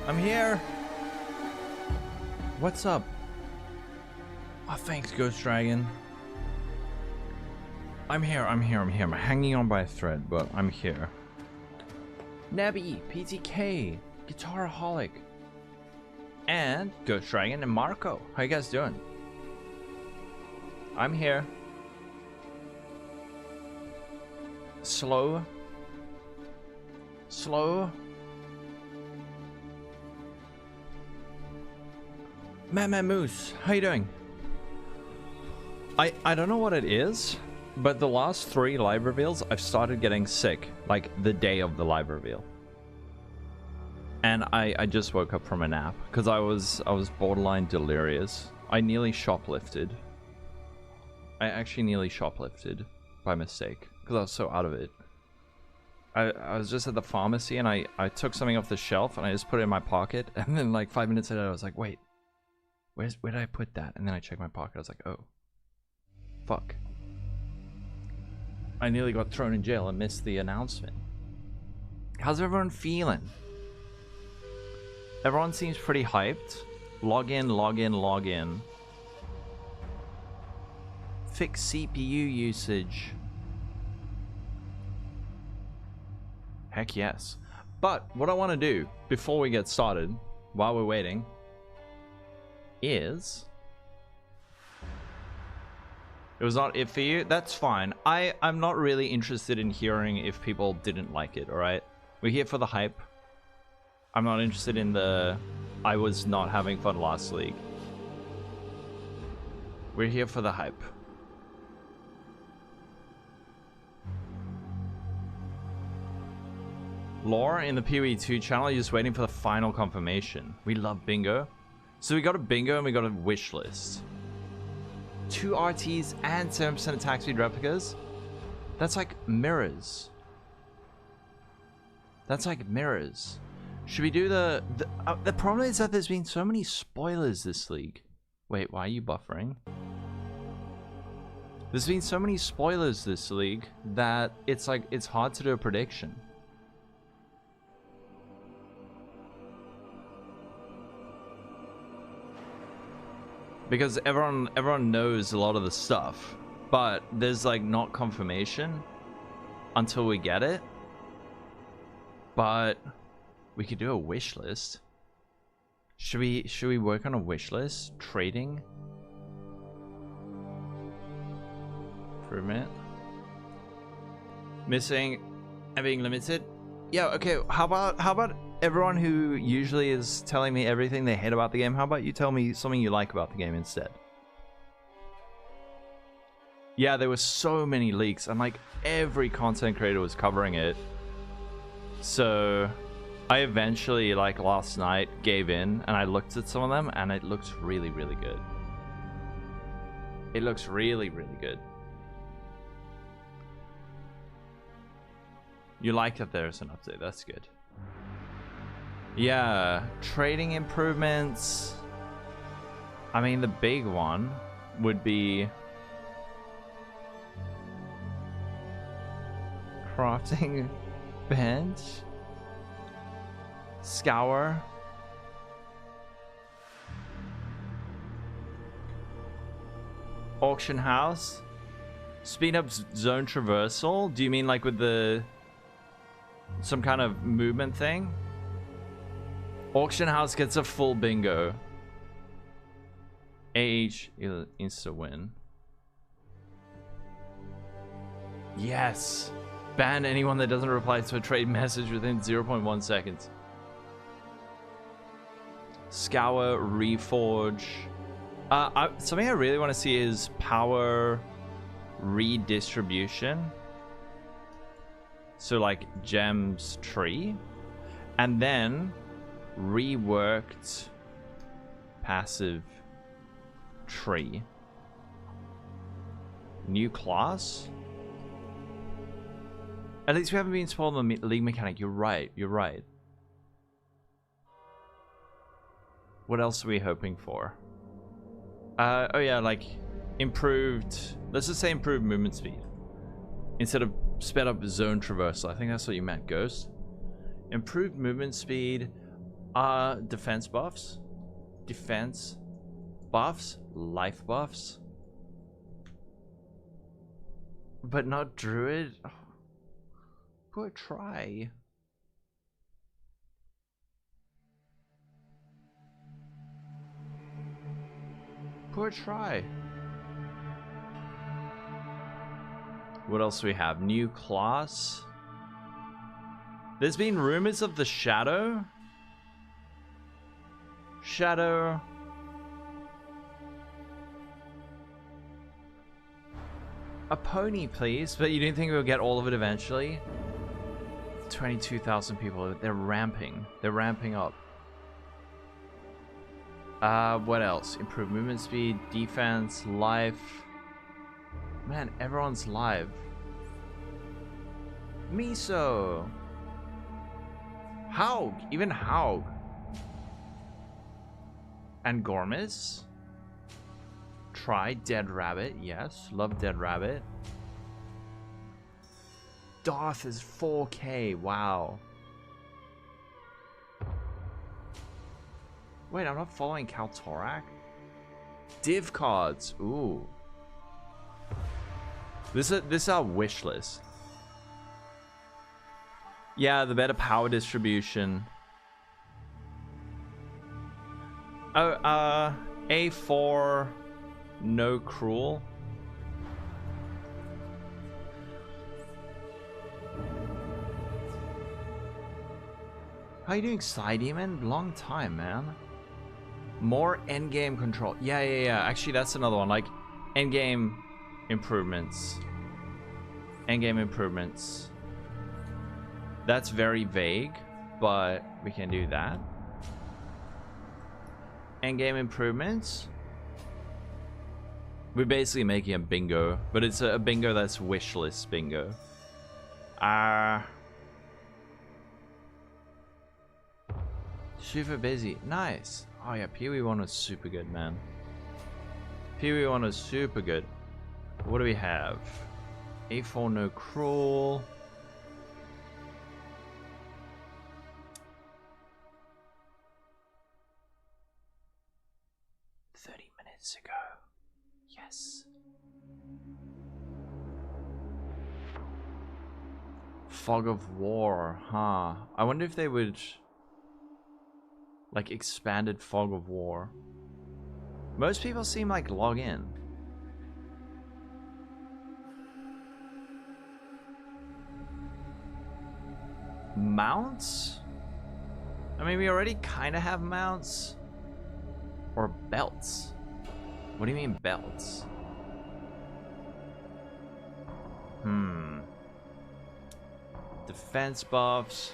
I'm here. What's up? Oh, thanks, Ghost Dragon. I'm here. I'm hanging on by a thread, but I'm here. Nebby, PTK, Guitaraholic, and Ghost Dragon and Marco. How you guys doing? I'm here. Slow. Man Moose, how you doing? I don't know what it is, but the last 3 live reveals I've started getting sick, like the day of the live reveal. And I just woke up from a nap because I was borderline delirious. I nearly shoplifted. I actually nearly shoplifted by mistake because I was so out of it. I was just at the pharmacy and I took something off the shelf and I just put it in my pocket, and then like 5 minutes later I was like, wait, where did I put that? And then I checked my pocket. I was like, oh, fuck. I nearly got thrown in jail and missed the announcement. How's everyone feeling? Everyone seems pretty hyped. Log in. Fix CPU usage. Heck yes. But what I want to do before we get started, while we're waiting, is... It was not it for you? That's fine. I'm not really interested in hearing if people didn't like it, alright? We're here for the hype. I'm not interested in the I was not having fun last league. We're here for the hype. Lore in the PoE 2 channel, you're just waiting for the final confirmation. We love bingo. So we got a bingo and we got a wish list. 2 RTs and 7% attack speed replicas. That's like mirrors. Should we do the problem is that there's been so many spoilers this league. Wait, why are you buffering? There's been so many spoilers this league that it's like it's hard to do a prediction. Because everyone knows a lot of the stuff, but there's like not confirmation until we get it. But we could do a wish list. Should we work on a wish list? Trading? Improvement? Missing and being limited? Yeah, okay, how about everyone who usually is telling me everything they hate about the game, how about you tell me something you like about the game instead? Yeah, there were so many leaks, and like every content creator was covering it. So I eventually, like last night, gave in and I looked at some of them and it looks really, really good. It looks really, really good. You like that there's an update, that's good. Yeah, trading improvements. I mean, the big one would be crafting bench, scour, auction house, speed up zone traversal. Do you mean like with the some kind of movement thing? Auction house gets a full bingo. AH insta win. Yes. Ban anyone that doesn't reply to a trade message within 0.1 seconds. Scour, reforge. Something I really want to see is power redistribution. So like gems tree. And then reworked passive tree. New class. At least we haven't been spoiled on the league mechanic. You're right. What else are we hoping for? Oh yeah, like improved, let's just say improved movement speed. Instead of sped up zone traversal. I think that's what you meant, Ghost. Improved movement speed. Defense buffs. Defense buffs. Life buffs. But not druid. Oh, poor try. Poor try. What else do we have? New class. There's been rumors of the shadow. Shadow. A pony, please. But you didn't think we'll get all of it eventually? 22,000 people. They're ramping. They're ramping up. What else? Improved movement speed, defense, life. Man, everyone's live. Miso. Haug. Even Haug. And Gormis. Try Dead Rabbit. Yes, love Dead Rabbit. Darth is 4K. Wow. Wait, I'm not following Kaltorak. Div cards. Ooh. This is our wish list. Yeah, the better power distribution. Oh, A4, no cruel. How you doing, Side Demon? Long time, man. More endgame control. Yeah. Actually, that's another one. Like, endgame improvements. Endgame improvements. That's very vague, but we can do that. Endgame improvements. We're basically making a bingo, but it's a bingo that's wish list bingo. Super busy. Nice. Oh yeah, PoE 1 was super good, man. PoE 1 was super good. What do we have? A4 no cruel. Ago. Yes. Fog of War, huh? I wonder if they would like expanded Fog of War. Most people seem like log in. Mounts? I mean, we already kind of have mounts. Or belts. What do you mean belts? Defense buffs.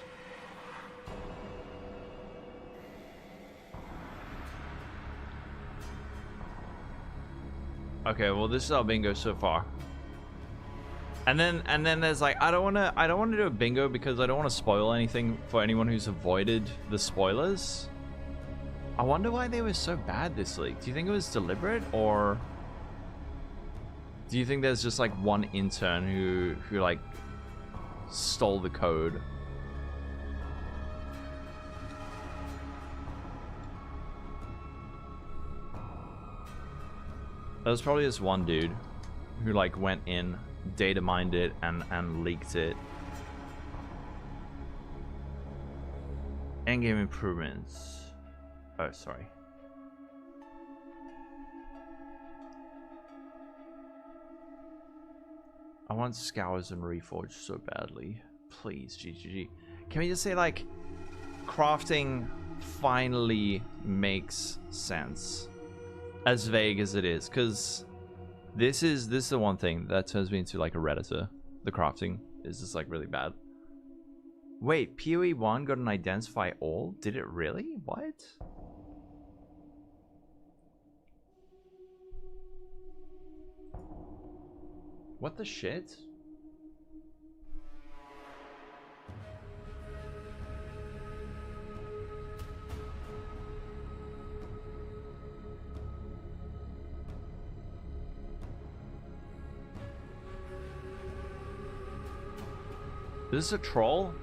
Okay, well this is our bingo so far. And then there's like I don't wanna do a bingo because I don't want to spoil anything for anyone who's avoided the spoilers. I wonder why they were so bad this league. Do you think it was deliberate, or do you think there's just like one intern who like stole the code? There was probably just one dude who like went in, data mined it, and leaked it. Endgame improvements. Oh, sorry. I want Scours and Reforge so badly. Please, GGG. Can we just say, like, crafting finally makes sense? As vague as it is. Because this is the one thing that turns me into, like, a Redditor. The crafting is just, like, really bad. Wait, PoE 1 got an identify all? Did it really? What? What the shit? Is this a troll?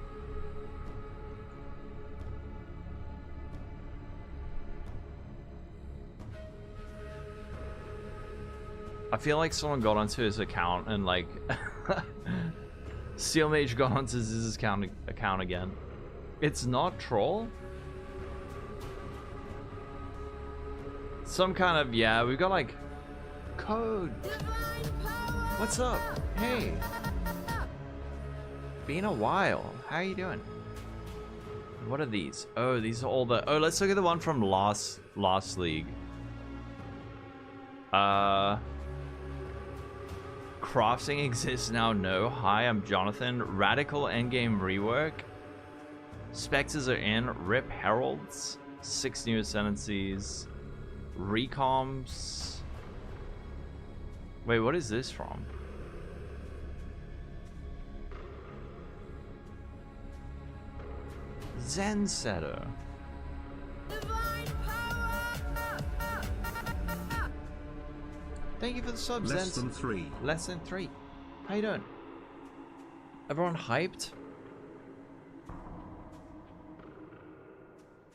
I feel like someone got onto his account and like Steel Mage got onto his account again. It's not troll. Some kind of, yeah, we've got like code. What's up? Hey. Been a while. How are you doing? What are these? Oh, these are all the, oh, let's look at the one from last league. Crafting exists now? No. Hi, I'm Jonathan. Radical Endgame rework. Spectres are in. Rip Heralds. 6 new ascendancies. Recoms. Wait, what is this from? Zen Setter. Thank you for the subs. Less than 3. Less than 3. How you doing? Everyone hyped?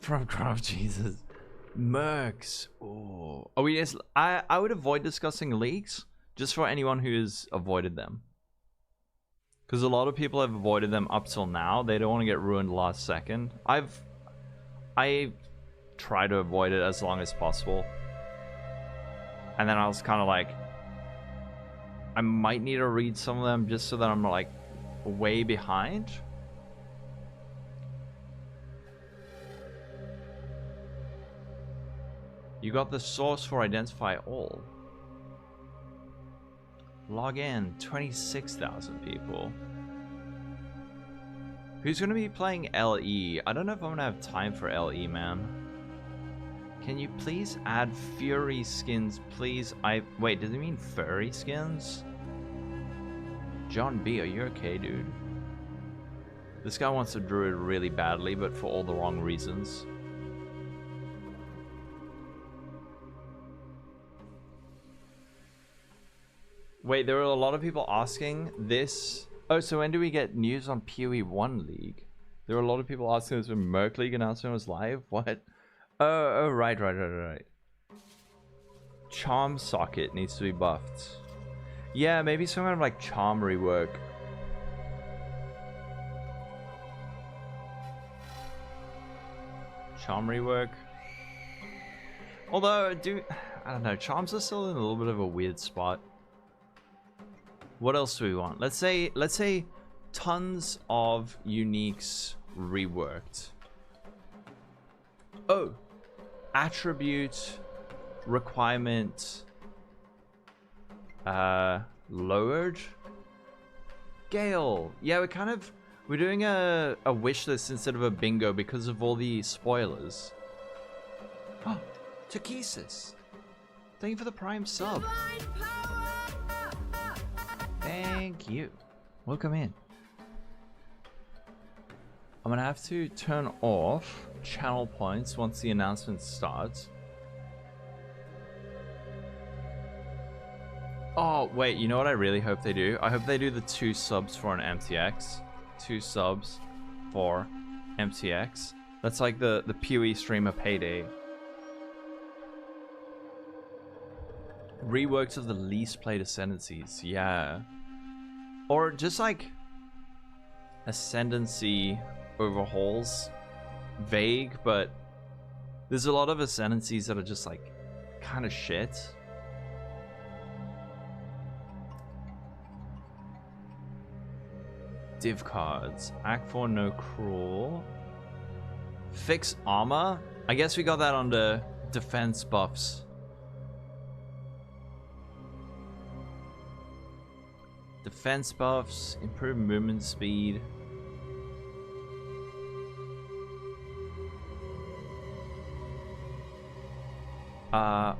From Craft Jesus. Mercs. Oh. Are we just, I would avoid discussing leaks just for anyone who has avoided them. Because a lot of people have avoided them up till now. They don't want to get ruined last second. I try to avoid it as long as possible. And then I was kind of like, I might need to read some of them just so that I'm like way behind. You got the source for identify all. Log in, 26,000 people. Who's going to be playing LE? I don't know if I'm going to have time for LE, man. Can you please add Fury skins, please? Wait, does it mean furry skins? John B, are you okay, dude? This guy wants a druid really badly, but for all the wrong reasons. Wait, there were a lot of people asking this. Oh, so when do we get news on PoE 1 League? There were a lot of people asking this when Merc League announcement was live. What? Oh, right. Charm socket needs to be buffed. Yeah, maybe some kind of like charm rework. Charm rework. Although, I don't know, charms are still in a little bit of a weird spot. What else do we want? Let's say tons of uniques reworked. Oh, attribute requirement lowered. Gale. Yeah, we're doing a wish list instead of a bingo because of all the spoilers. Oh, Takesis. Thank you for the prime sub. Thank you. Welcome in. I'm gonna have to turn off channel points once the announcement starts. Oh, wait, you know what I really hope they do? I hope they do the 2 subs for an MTX. 2 subs for MTX. That's like the PoE streamer payday. Reworks of the least played ascendancies, yeah. Or just like ascendancy overhauls. Vague, but there's a lot of ascendancies that are just like kind of shit. Div cards. Act 4 no cruel. Fix armor. I guess we got that under defense buffs. Defense buffs, improve movement speed.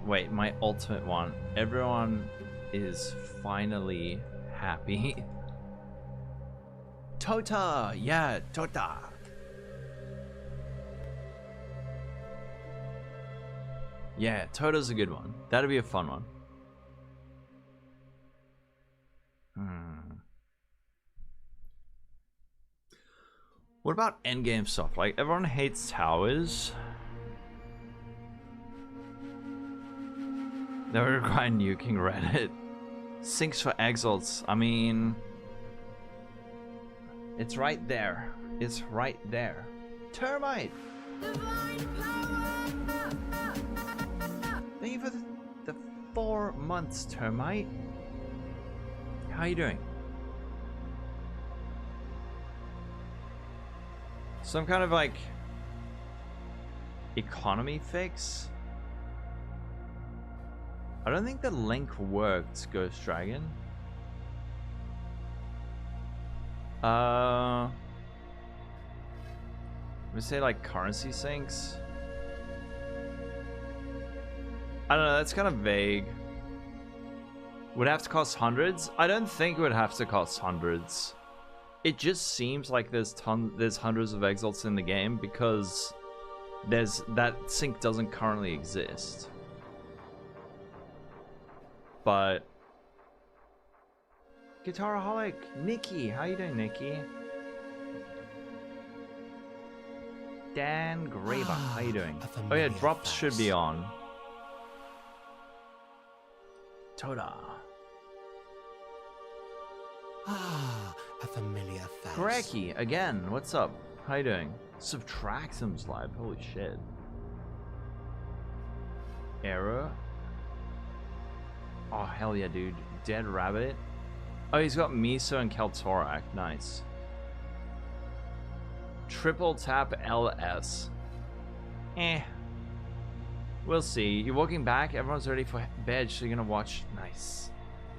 Wait, my ultimate one. Everyone is finally happy. Tota! Yeah, Tota! Yeah, Tota's a good one. That'd be a fun one. What about endgame stuff? Like, everyone hates towers. That would require nuking Reddit. Sinks for exalts. I mean, it's right there. It's right there. Termite. Thank you for the 4 months, Termite. How you doing? Some kind of like economy fix? I don't think the link worked, Ghost Dragon. Let me say like currency sinks. I don't know, that's kind of vague. Would have to cost hundreds? I don't think it would have to cost hundreds. It just seems like there's hundreds of exalts in the game because that sink doesn't currently exist. But Guitaraholic, Nikki, how you doing, Nikki? Dan Graber, how you doing? Oh yeah, drops should be on. Toda. A familiar face. Greki, again, what's up? How you doing? Subtractum's live, holy shit. Error. Oh, hell yeah, dude. Dead Rabbit. Oh, he's got Miso and Keltorak. Nice. Triple tap LS. We'll see. You're walking back. Everyone's ready for bed, so you're gonna watch. Nice.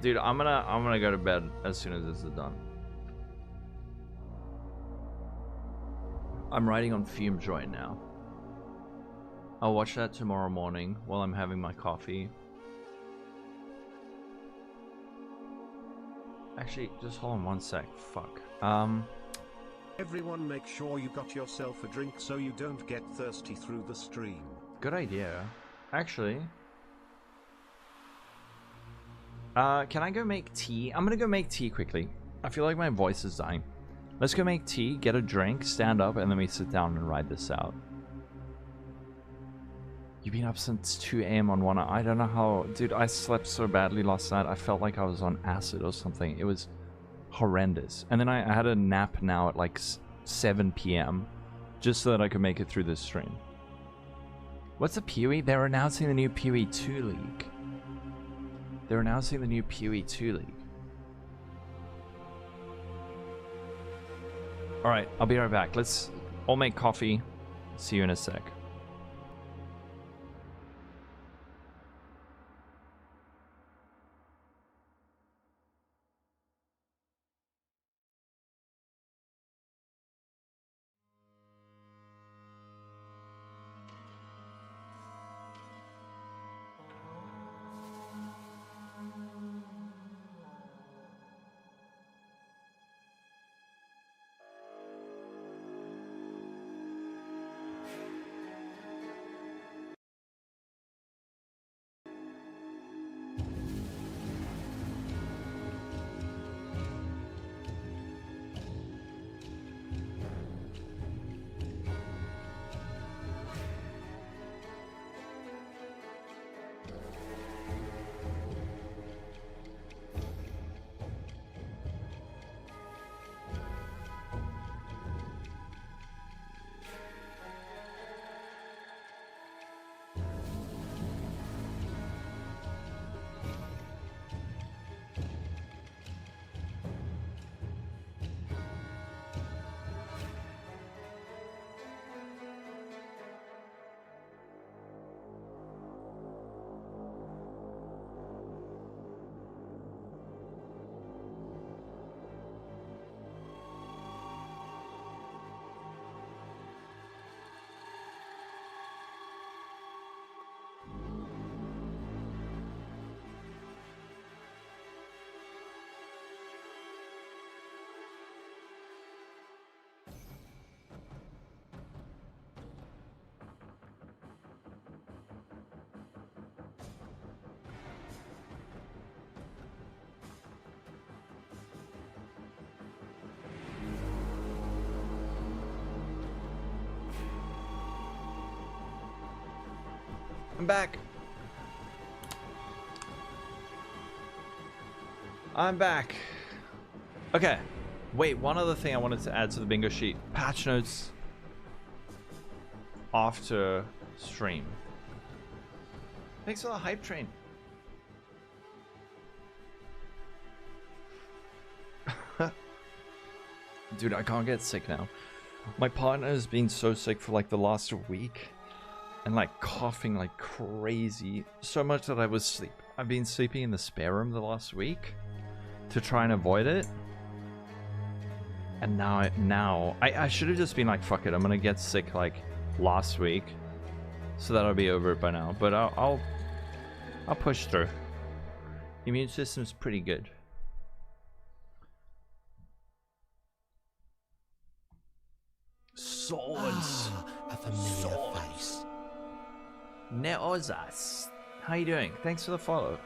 Dude, I'm gonna go to bed as soon as this is done. I'm writing on fumes right now. I'll watch that tomorrow morning while I'm having my coffee. Actually, just hold on one sec. Fuck. Everyone make sure you got yourself a drink so you don't get thirsty through the stream. Good idea. Actually. Can I go make tea? I'm gonna go make tea quickly. I feel like my voice is dying. Let's go make tea, get a drink, stand up, and then we sit down and ride this out. You've been up since 2 AM on one. I don't know how... Dude, I slept so badly last night. I felt like I was on acid or something. It was horrendous. And then I had a nap now at like 7 PM. Just so that I could make it through this stream. What's the PoE? They're announcing the new PoE 2 League. They're announcing the new PoE 2 League. Alright, I'll be right back. Let's all make coffee. See you in a sec. I'm back. I'm back. Okay. Wait, one other thing I wanted to add to the bingo sheet. Patch notes after stream. Thanks for the hype train. Dude, I can't get sick now. My partner has been so sick for like the last week. And like coughing like crazy. So much that I've been sleeping in the spare room the last week. To try and avoid it. And now I should have just been like, fuck it, I'm gonna get sick like last week. So that I'll be over it by now. But I'll push through. Immune system's pretty good. Swords. A familiar face. Neozas. How you doing? Thanks for the follow.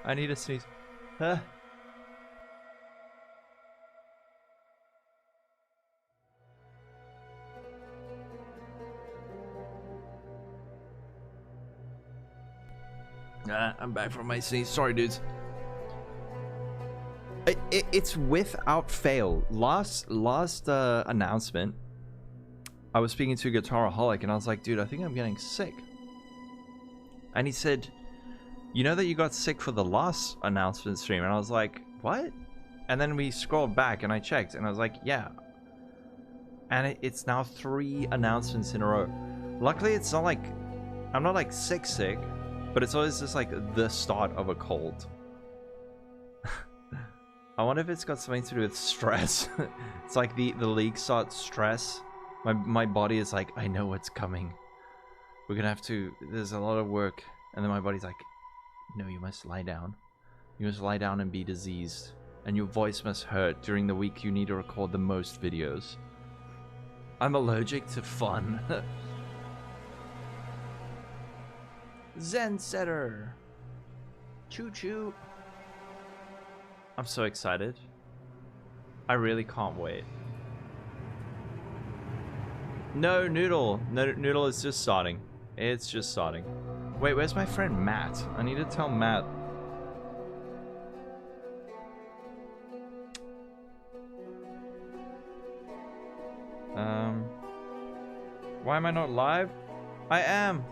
I need to sneeze. Huh? I'm back from my sneeze. Sorry, dudes. It's without fail. Last announcement, I was speaking to a Guitaraholic and I was like, dude, I think I'm getting sick. And he said, you know that you got sick for the last announcement stream? And I was like, what? And then we scrolled back and I checked and I was like, yeah. And it's now 3 announcements in a row. Luckily, it's not like, I'm not like sick, but it's always just like the start of a cold. I wonder if it's got something to do with stress. It's like the league starts stress. My body is like, I know what's coming. We're gonna have to, there's a lot of work. And then my body's like, no, you must lie down. You must lie down and be diseased. And your voice must hurt during the week you need to record the most videos. I'm allergic to fun. Zen Setter. Choo choo. I'm so excited. I really can't wait. No, Noodle. No, Noodle is just starting. It's just starting. Wait, where's my friend Matt? I need to tell Matt. Why am I not live? I am.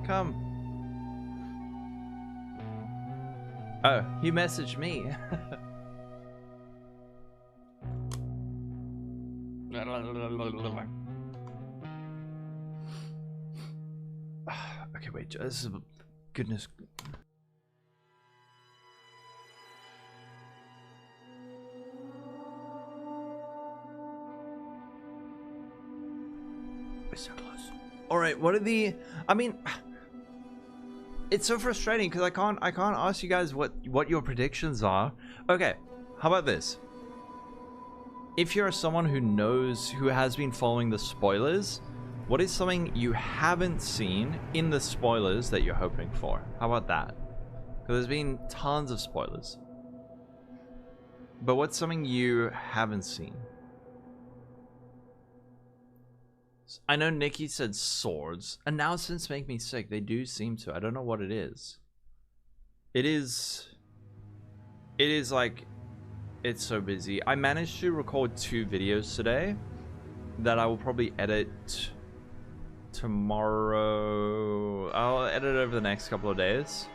Come. Oh, he messaged me. Okay, wait. This is goodness. We're so close. All right. What are the? I mean, it's so frustrating because I can't ask you guys what your predictions are. Okay. How about this? If you're someone who has been following the spoilers, what is something you haven't seen in the spoilers that you're hoping for? How about that? Because there's been tons of spoilers. But what's something you haven't seen? I know Nikki said swords. Announcements make me sick. They do seem to. I don't know what it is. It is like, it's so busy. I managed to record 2 videos today that I will probably edit tomorrow. I'll edit over the next couple of days.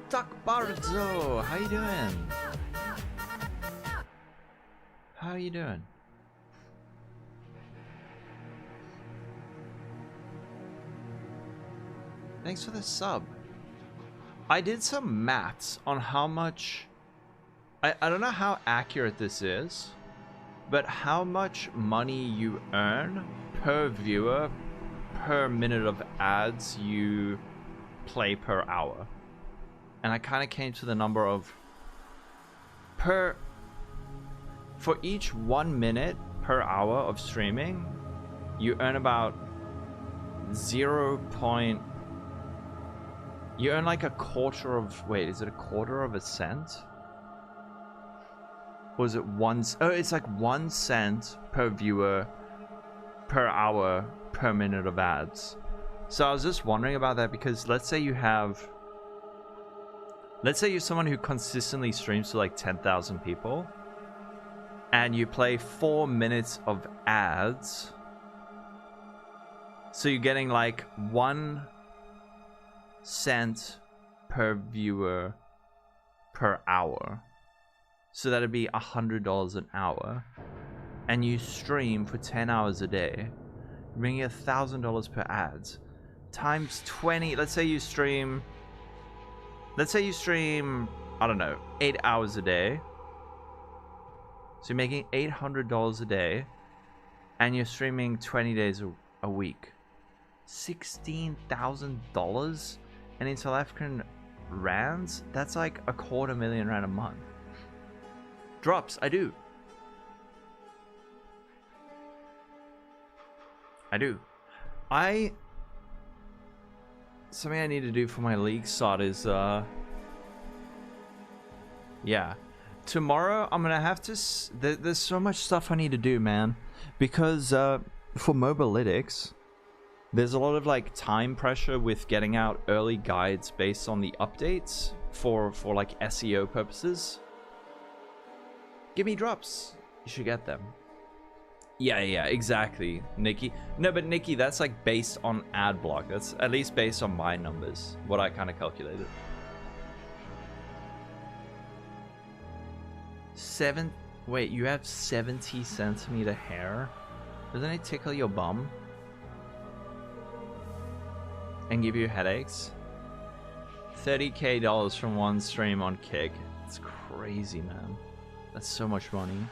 Duck Barzo, how you doing? How you doing? Thanks for the sub. I did some maths on how much... I don't know how accurate this is, but how much money you earn per viewer per minute of ads you play per hour. And I kind of came to the number of for each 1 minute per hour of streaming, you earn about you earn like a quarter of, wait, is it a quarter of a cent? Or is it it's like 1 cent per viewer per hour per minute of ads. So I was just wondering about that, because let's say you're someone who consistently streams to like 10,000 people and you play 4 minutes of ads. So you're getting like 1 cent per viewer per hour. So that'd be $100 an hour. And you stream for 10 hours a day, bringing $1,000 per ads. Times 20, let's say you stream, I don't know, 8 hours a day. So you're making $800 a day, and you're streaming 20 days a week. $16,000, and in South African rands, that's like R250,000 a month. Drops, I do. Something I need to do for my league start is, yeah. Tomorrow, I'm gonna have to, there's so much stuff I need to do, man. Because, for Mobalytics, there's a lot of, like, time pressure with getting out early guides based on the updates for like, SEO purposes. Give me drops. You should get them. Yeah, exactly, Nikki. No, but Nikki, that's like based on ad block. That's at least based on my numbers, what I kind of calculated. Wait, you have 70 centimeter hair? Doesn't it tickle your bum? And give you headaches? $30K from one stream on Kick. It's crazy, man. That's so much money.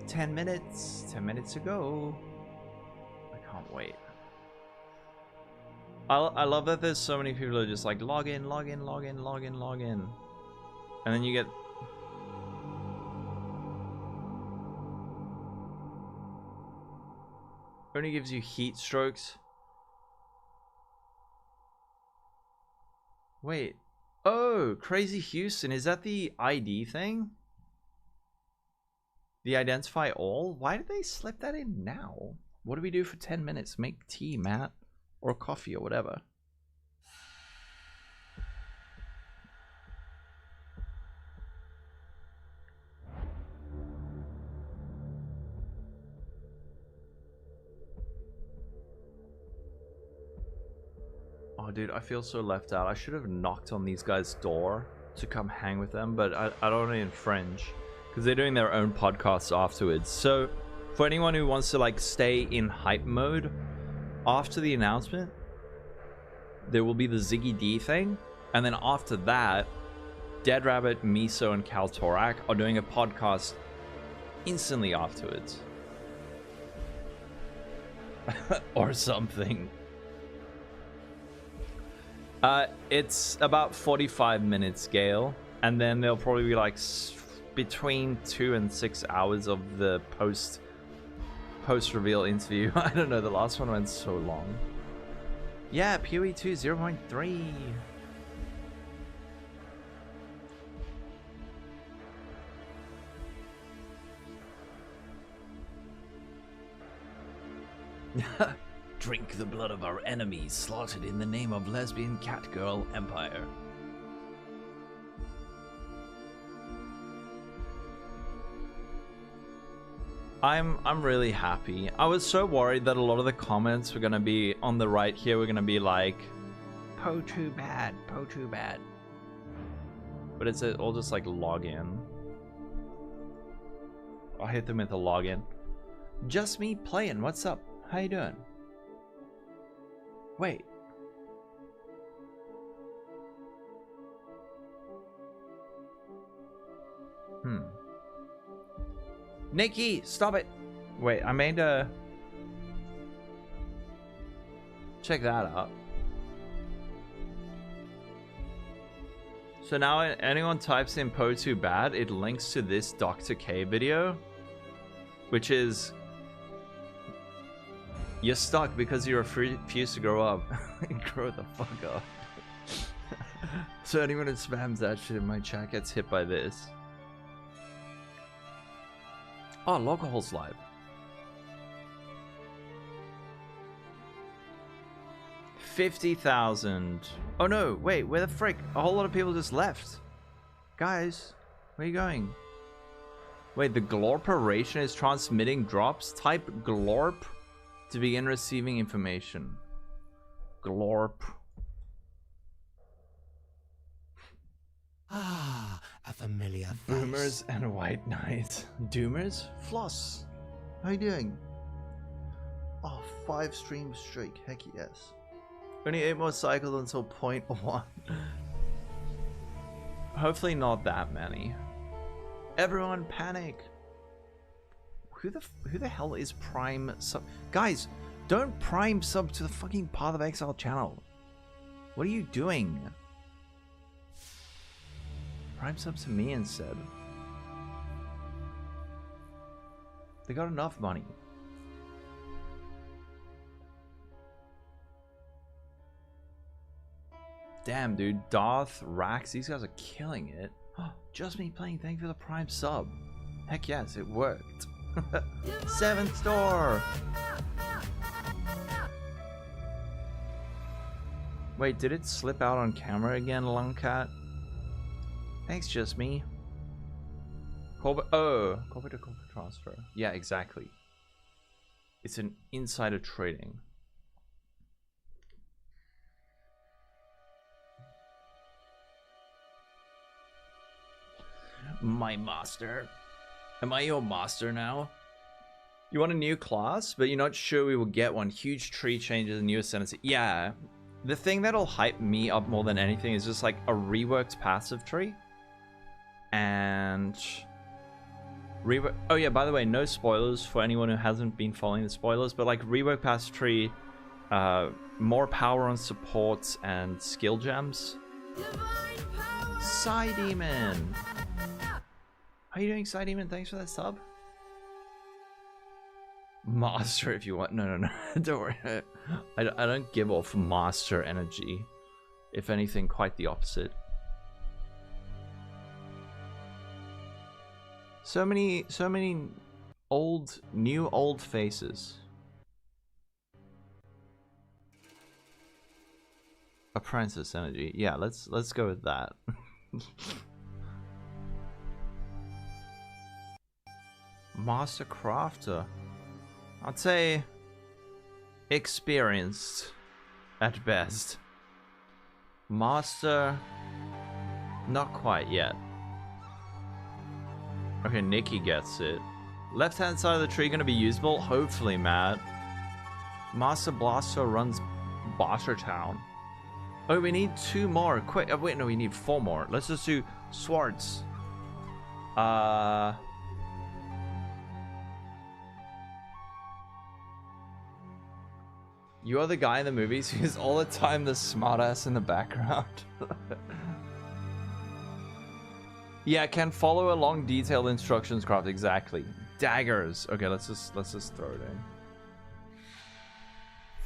Ten minutes to go. I can't wait. I love that there's so many people who are just like log in. And then you get only gives you heat strokes. Wait. Oh, Crazy Houston, is that the ID thing? The identify all? Why did they slip that in now? What do we do for 10 minutes? Make tea, Matt. Or coffee or whatever. Oh, dude, I feel so left out. I should have knocked on these guys' door to come hang with them, but I don't want to infringe. Because they're doing their own podcasts afterwards. So, for anyone who wants to, like, stay in hype mode, after the announcement, there will be the Ziggy D thing. And then after that, Dead Rabbit, Miso, and Kaltorak are doing a podcast instantly afterwards. Or something. It's about 45 minutes, Gale. And then there'll probably be, like, between 2 and 6 hours of the post-reveal interview. I don't know, the last one went so long. Yeah, PoE 2 0.3. Drink the blood of our enemies slaughtered in the name of lesbian catgirl empire. I'm really happy. I was so worried that a lot of the comments were gonna be on the right here. We're gonna be like, "Po too bad, Po too bad." But it's all just like login. I'll hit them with a login. Just me playing. What's up? How you doing? Wait. Nikki, stop it. Wait, I made a... Check that out. So now anyone types in Po too bad, it links to this Dr. K video, which is... You're stuck because you refuse to grow up. Grow the fuck up. So anyone who spams that shit in my chat gets hit by this. Oh, Lolcohol's live. 50,000. Oh no, wait, where the frick? A whole lot of people just left. Guys, where are you going? Wait, the glorporation is transmitting drops? Type glorp to begin receiving information. Glorp. Ah, a familiar face. Boomers and white knights. Doomers? Floss. How you doing? Oh, 5 stream streak. Heck yes. Only 8 more cycles until point 1. Hopefully not that many. Everyone panic. Who the hell is Prime sub? Guys, don't Prime sub to the fucking Path of Exile channel. What are you doing? Prime sub to me instead. They got enough money. Damn, dude. Darth, Rax, these guys are killing it. Just me playing. Thank you for the Prime sub. Heck yes, it worked. 7th store. Wait, did it slip out on camera again, Lungcat? Thanks, just me. Corporate to corporate transfer. Yeah, exactly. It's an insider trading. My master. Am I your master now? You want a new class, but you're not sure we will get one. Huge tree changes and new ascendancy. Yeah. The thing that'll hype me up more than anything is just like a reworked passive tree. And oh yeah, by the way, no spoilers for anyone who hasn't been following the spoilers, but like reworked passive tree, more power on supports and skill gems. Psy Demon. How you doing, Psy Demon? Thanks for that sub. Master if you want. No. Don't worry. I don't give off master energy. If anything, quite the opposite. So many new old faces. Apprentice energy. Yeah, let's go with that. Master crafter. I'd say experienced at best. Master, not quite yet. Okay, Nikki gets it. Left hand side of the tree gonna be usable? Hopefully, Matt. Master Blaster runs Bossher Town. Oh, we need 2 more. Quick. Oh, wait, no, we need 4 more. Let's just do Swords. You are the guy in the movies who's all the time the smartass in the background. Yeah, can follow along detailed instructions craft. Exactly. Daggers. Okay, let's just throw it in.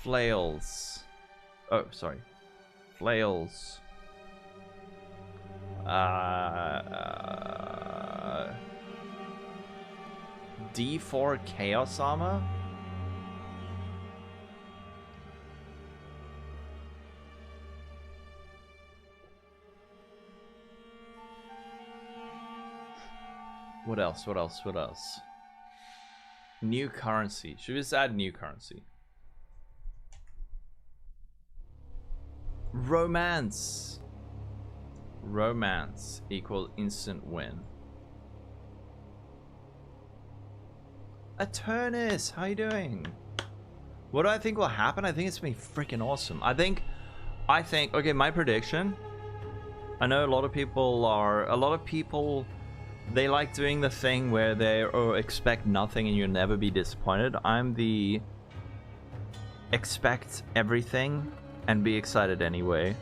Flails. Oh, sorry. Flails. D4 Chaos Armor. What else? What else? What else? New currency. Should we just add new currency? Romance. Romance equal instant win. Aturnus, how you doing? What do I think will happen? I think it's gonna be freaking awesome. I think, okay, my prediction. I know a lot of people they like doing the thing where they expect nothing and you'll never be disappointed. I'm the expect everything and be excited anyway.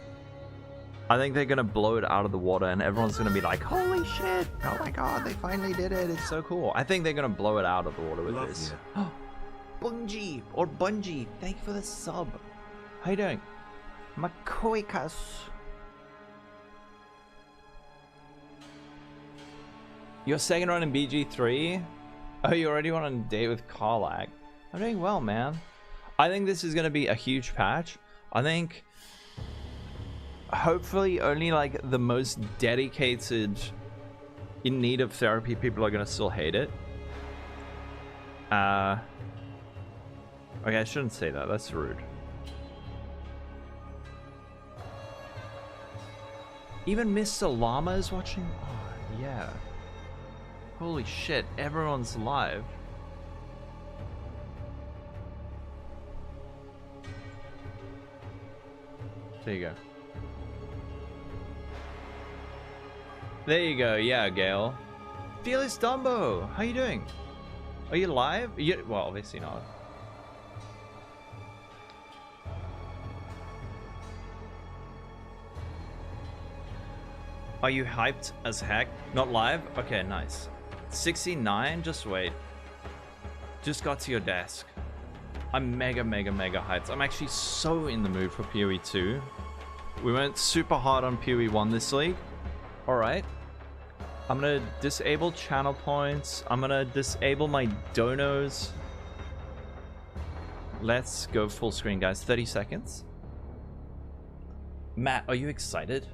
I think they're gonna blow it out of the water and everyone's gonna be like, holy shit, oh my god, they finally did it, it's so cool. I think they're gonna blow it out of the water with this. Bungie, or Bungie, thank you for the sub. How you doing? Makoikas. Your second run in BG3? Oh, you already went on a date with Karlak. I'm doing well, man. I think this is going to be a huge patch. I think hopefully only like the most dedicated, in need of therapy people are going to still hate it. Okay, I shouldn't say that. That's rude. Even Mr. Llama is watching? Oh, yeah. Holy shit, everyone's live. There you go. There you go, yeah, Gale. Fearless Dumbo, how you doing? Are you live? Well, obviously not. Are you hyped as heck? Not live? Okay, nice. 69? Just wait. Just got to your desk. I'm mega hyped. I'm actually so in the mood for PoE 2. We went super hard on PoE 1 this league. Alright. I'm gonna disable channel points. I'm gonna disable my donos. Let's go full screen, guys. 30 seconds. Matt, are you excited?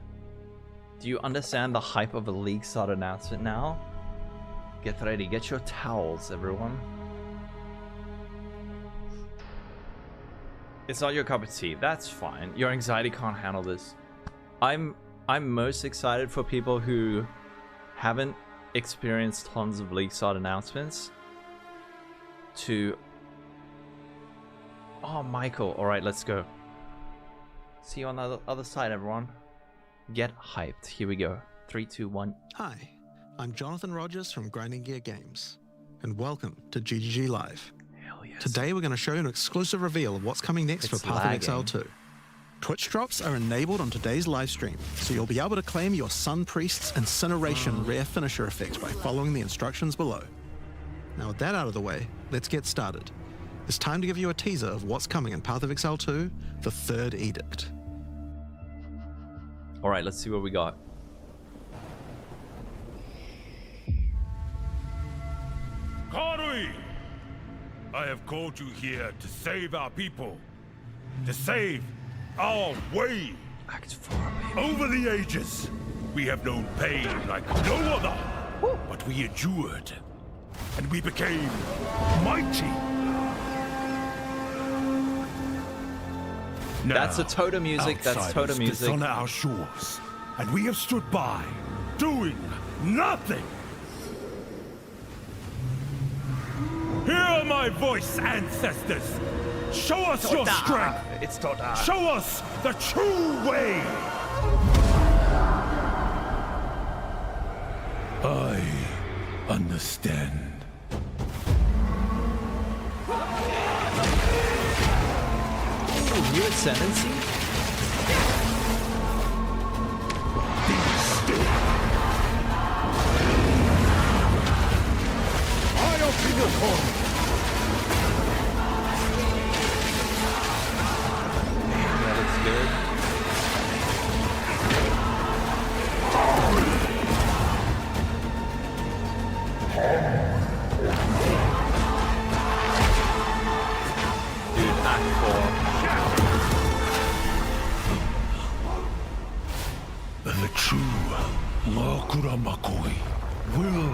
Do you understand the hype of a league start announcement now? Get ready. Get your towels, everyone. It's not your cup of tea. That's fine. Your anxiety can't handle this. I'm most excited for people who haven't experienced tons of league start announcements to... Oh, Michael. All right, let's go. See you on the other side, everyone. Get hyped. Here we go. 3, 2, 1. Hi, I'm Jonathan Rogers from Grinding Gear Games, and welcome to GGG Live. Hell yes. Today we're going to show you an exclusive reveal of what's coming next for Path of Exile 2. Twitch drops are enabled on today's live stream, so you'll be able to claim your Sun Priest's Incineration rare finisher effect by following the instructions below. Now with that out of the way, let's get started. It's time to give you a teaser of what's coming in Path of Exile 2, the Third Edict. All right, let's see what we got. Karui! I have called you here to save our people. To save our way. Act 4, baby. Over the ages, we have known pain like no other. But we endured. And we became mighty. Now, That's a totem music. That's totem music. dishonor our shores, and we have stood by, doing nothing. Hear my voice, ancestors. Show us your strength. It's Toda. Show us the true way. I understand. New ascendancy? That looks good. Dude, Act 4. The true Lakura Makoi will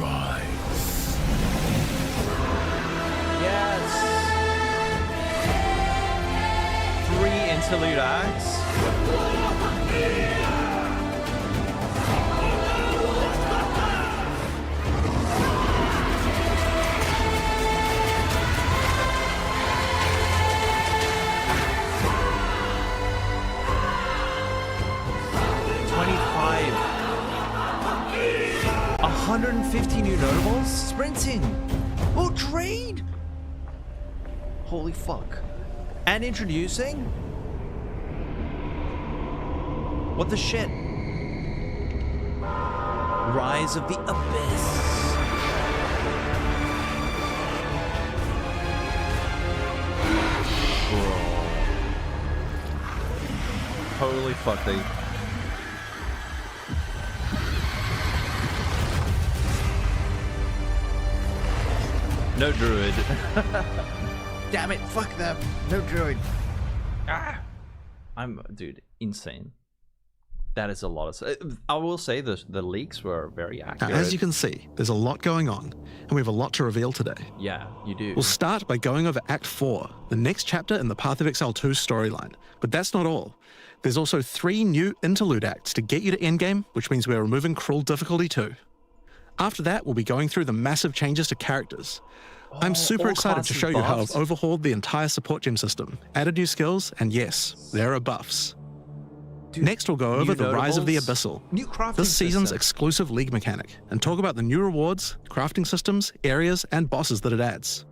rise. Yes! 3 interlude acts. $150 new notables? Sprinting! Oh, trade! Holy fuck. And introducing? What the shit? Rise of the Abyss. Bro. Holy fuck, they... No druid. Damn it, fuck them. No druid. Dude, insane. That is a lot of. I will say the leaks were very accurate. Now, as you can see, there's a lot going on, and we have a lot to reveal today. Yeah, you do. We'll start by going over Act 4, the next chapter in the Path of Exile 2 storyline. But that's not all. There's also 3 new interlude acts to get you to Endgame, which means we're removing Cruel difficulty too. After that, we'll be going through the massive changes to characters. I'm super excited to show you how I've overhauled the entire support gem system, added new skills, and yes, there are buffs. Dude, next, we'll go over the rise of the Abyssal, new crafting this season's system. exclusive league mechanic, and talk about the new rewards, crafting systems, areas, and bosses that it adds.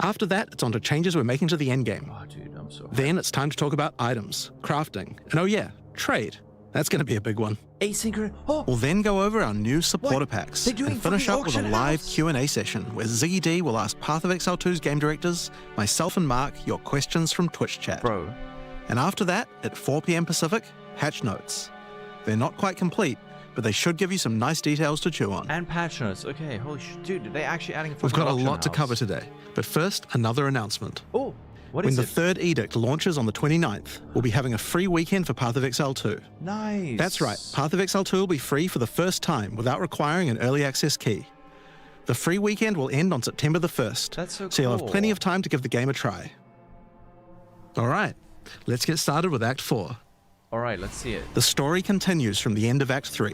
After that, it's on to changes we're making to the endgame. Oh, dude, I'm so. Then it's time to talk about items, crafting, and oh yeah, trade. That's going to be a big one. Asynchronous. Oh, We'll then go over our new supporter packs They're doing and finish fucking up with a auction live house. Q&A session where Ziggy D will ask Path of Exile 2's game directors, myself and Mark, your questions from Twitch chat. Bro. And after that, at 4 p.m. Pacific, patch notes. They're not quite complete, but they should give you some nice details to chew on. And patch notes. Okay, holy shit. Dude, they actually adding a We've got a auction lot to house. cover today, but first, another announcement. Oh, what When is the it? Third Edict launches on the 29th, we'll be having a free weekend for Path of Exile 2. Nice. That's right, Path of Exile 2 will be free for the first time without requiring an early access key. The free weekend will end on September the 1st, That's so so you'll have cool. plenty of time to give the game a try. All right, let's get started with Act 4. All right, let's see it. The story continues from the end of Act 3.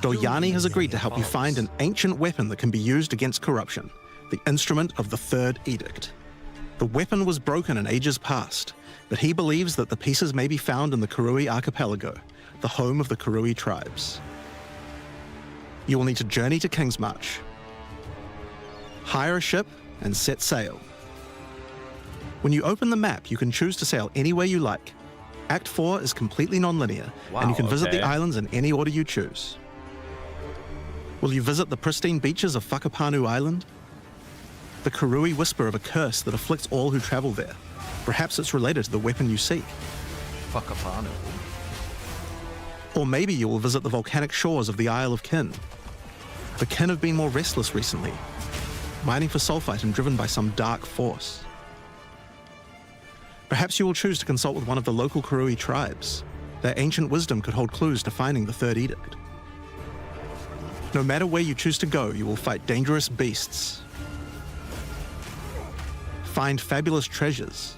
Doryani has agreed to help you find an ancient weapon that can be used against corruption, the instrument of the Third Edict. The weapon was broken in ages past, but he believes that the pieces may be found in the Karui archipelago, the home of the Karui tribes. You will need to journey to Kingsmarch, hire a ship, and set sail. When you open the map, you can choose to sail anywhere you like. Act 4 is completely non-linear, and you can visit the islands in any order you choose. Will you visit the pristine beaches of Whakapanu Island? The Karui whisper of a curse that afflicts all who travel there. Perhaps it's related to the weapon you seek. Whakapanu. Or maybe you will visit the volcanic shores of the Isle of Kin. The Kin have been more restless recently, mining for sulfite and driven by some dark force. Perhaps you will choose to consult with one of the local Karui tribes. Their ancient wisdom could hold clues to finding the Third Edict. No matter where you choose to go, you will fight dangerous beasts, find fabulous treasures,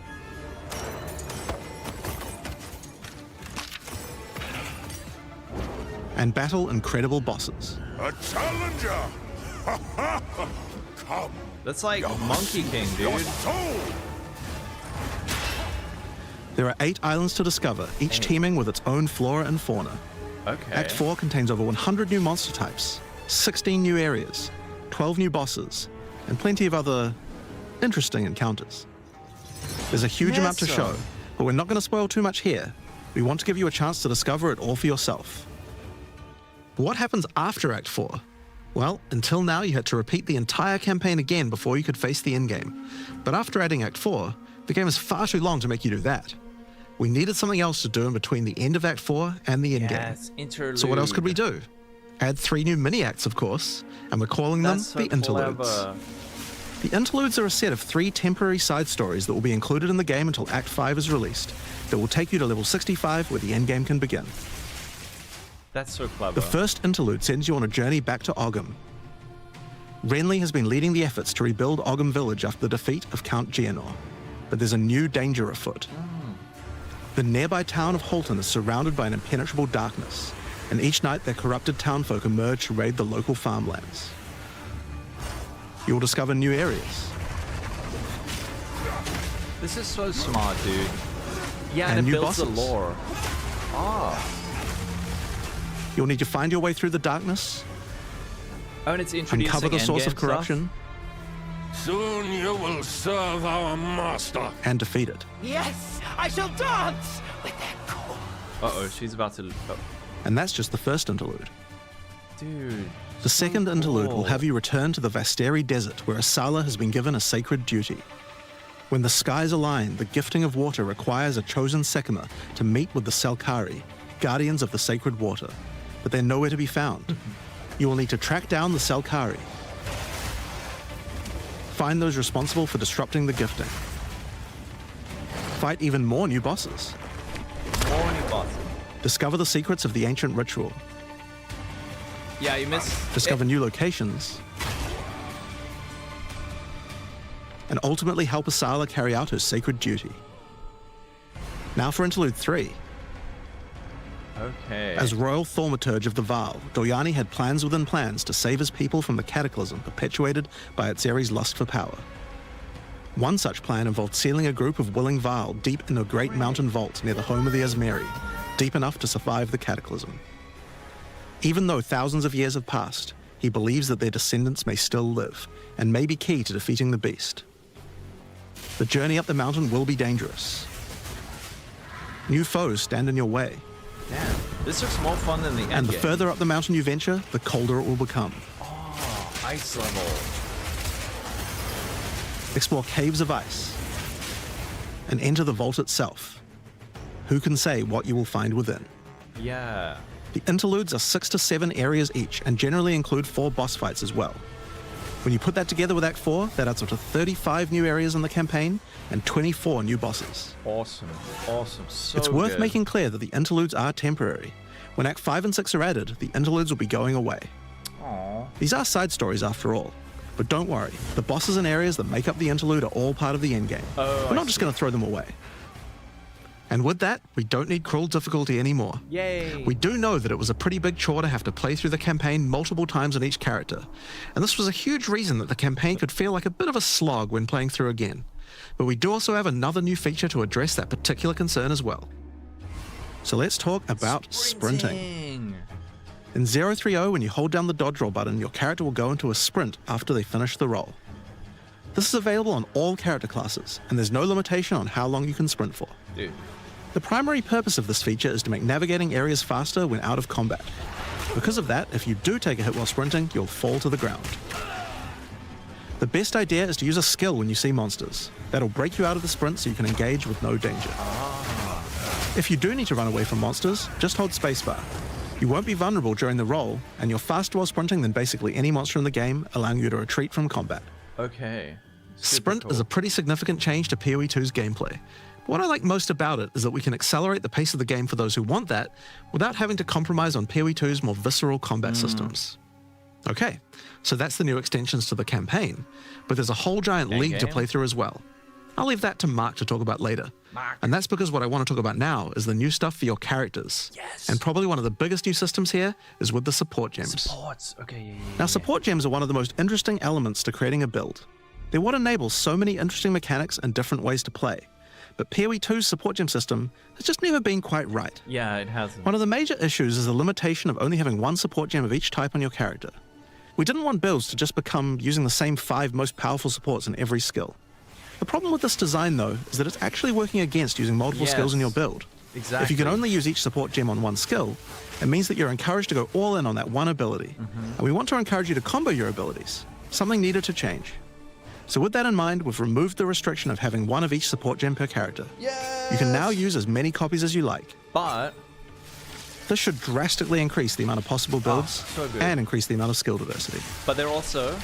and battle incredible bosses. A challenger! Come, That's like Monkey King, your dude. soul! There are 8 islands to discover, each teeming with its own flora and fauna. Okay. Act 4 contains over 100 new monster types, 16 new areas, 12 new bosses, and plenty of other interesting encounters. There's a huge amount to show, but we're not going to spoil too much here. We want to give you a chance to discover it all for yourself. What happens after Act 4? Well, until now you had to repeat the entire campaign again before you could face the endgame. But after adding Act 4, the game is far too long to make you do that. We needed something else to do in between the end of Act 4 and the endgame. Yes, interlude. So what else could we do? Add 3 new mini-acts, of course, and we're calling them That's so the interludes. clever. The interludes are a set of 3 temporary side stories that will be included in the game until Act 5 is released, that will take you to level 65 where the endgame can begin. That's so clever. The first interlude sends you on a journey back to Ogham. Renly has been leading the efforts to rebuild Ogham Village after the defeat of Count Geonor, but there's a new danger afoot. The nearby town of Holton is surrounded by an impenetrable darkness, and each night their corrupted townfolk emerge to raid the local farmlands. You will discover new areas. This is so smart, dude. Yeah, and, And it new builds the bosses. lore. You'll need to find your way through the darkness, Oh, and it's introducing uncover the source of endgame stuff? corruption, Soon you will serve our master. and defeat it. Yes, I shall dance with that cool. Uh-oh, she's about to... Oh. And that's just the first interlude. Dude. The second interlude will cool. have you return to the Vasteri Desert, where Asala has been given a sacred duty. When the skies align, the gifting of water requires a chosen Sekima to meet with the Selkari, guardians of the sacred water, but they're nowhere to be found. You will need to track down the Selkari, Find those responsible for disrupting the gifting. Fight even more new bosses. More new bosses. Discover the secrets of the ancient ritual. Yeah, you missed. Discover new locations. And ultimately help Asala carry out her sacred duty. Now for Interlude 3. Okay. As Royal Thaumaturge of the Vaal, Doryani had plans within plans to save his people from the cataclysm perpetuated by Atzeri's lust for power. One such plan involved sealing a group of willing Vaal deep in a great mountain vault near the home of the Asmeri, deep enough to survive the cataclysm. Even though thousands of years have passed, he believes that their descendants may still live, and may be key to defeating the beast. The journey up the mountain will be dangerous. New foes stand in your way, Damn, this looks more fun than the Endgame. and the further up the mountain you venture, the colder it will become. Oh, ice level. Explore caves of ice, and enter the vault itself. Who can say what you will find within? Yeah. The interludes are 6 to 7 areas each, and generally include 4 boss fights as well. When you put that together with Act 4, that adds up to 35 new areas in the campaign, and 24 new bosses. Awesome. Awesome. So It's worth good. making clear that the interludes are temporary. When Act 5 and 6 are added, the interludes will be going away. Aww. These are side stories after all. But don't worry, the bosses and areas that make up the interlude are all part of the endgame. Oh, We're not I just see. going to throw them away. And with that, we don't need cruel difficulty anymore. Yay. We do know that it was a pretty big chore to have to play through the campaign multiple times on each character, and this was a huge reason that the campaign could feel like a bit of a slog when playing through again. But we do also have another new feature to address that particular concern as well. So let's talk about sprinting. In 030, when you hold down the dodge roll button, your character will go into a sprint after they finish the roll. This is available on all character classes, and there's no limitation on how long you can sprint for. Dude. The primary purpose of this feature is to make navigating areas faster when out of combat. Because of that, if you do take a hit while sprinting, you'll fall to the ground. The best idea is to use a skill when you see monsters. That'll break you out of the sprint so you can engage with no danger. If you do need to run away from monsters, just hold spacebar. You won't be vulnerable during the roll, and you're faster while sprinting than basically any monster in the game, allowing you to retreat from combat. Okay. Super Sprint cool. is a pretty significant change to PoE 2's gameplay. What I like most about it is that we can accelerate the pace of the game for those who want that, without having to compromise on PoE 2's more visceral combat systems. Okay, so that's the new extensions to the campaign, but there's a whole giant league to Endgame. play through as well. I'll leave that to Mark to talk about later. And that's because what I want to talk about now is the new stuff for your characters. Yes. And probably one of the biggest new systems here is with the support gems. Supports. Okay, yeah. Now, support gems are one of the most interesting elements to creating a build. They're what enables so many interesting mechanics and different ways to play. But PoE 2's support gem system has just never been quite right. Yeah, it hasn't. One of the major issues is the limitation of only having one support gem of each type on your character. We didn't want builds to just become using the same 5 most powerful supports in every skill. The problem with this design, though, is that it's actually working against using multiple skills in your build. Exactly. If you can only use each support gem on one skill, it means that you're encouraged to go all in on that one ability. And we want to encourage you to combo your abilities, something needed to change. So with that in mind, we've removed the restriction of having one of each support gem per character. You can now use as many copies as you like. But This should drastically increase the amount of possible builds so good. and increase the amount of skill diversity. they're also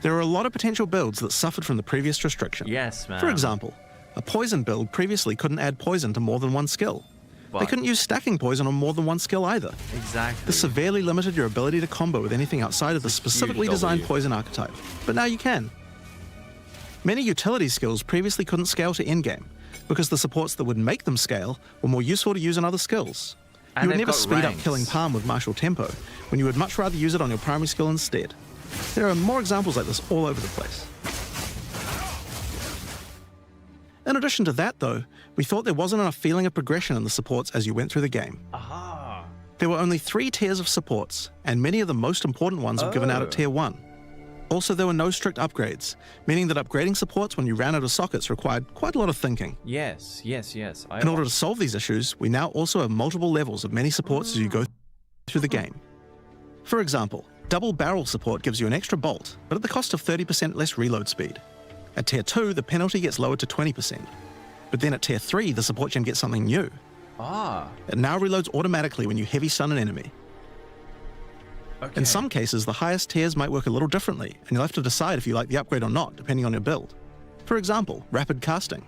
There are a lot of potential builds that suffered from the previous restriction. yes, man. For example, a poison build previously couldn't add poison to more than one skill. They But- couldn't use stacking poison on more than one skill either. Exactly. This severely limited your ability to combo with anything outside of the specifically designed W. poison archetype. But now you can. Many utility skills previously couldn't scale to endgame, because the supports that would make them scale were more useful to use in other skills. And You would they've never got speed ranks. up killing Palm with martial tempo, when you would much rather use it on your primary skill instead. There are more examples like this all over the place. In addition to that, though, we thought there wasn't enough feeling of progression in the supports as you went through the game. Aha. There were only 3 tiers of supports, and many of the most important ones were given out at Tier 1. Also, there were no strict upgrades, meaning that upgrading supports when you ran out of sockets required quite a lot of thinking. Yes. In order to solve these issues, we now also have multiple levels of many supports as you go through the game. For example, double barrel support gives you an extra bolt, but at the cost of 30% less reload speed. At Tier 2, the penalty gets lowered to 20%. But then at Tier 3, the support gem gets something new. Ah. It now reloads automatically when you heavy stun an enemy. Okay. In some cases, the highest tiers might work a little differently, and you'll have to decide if you like the upgrade or not, depending on your build. For example, rapid casting.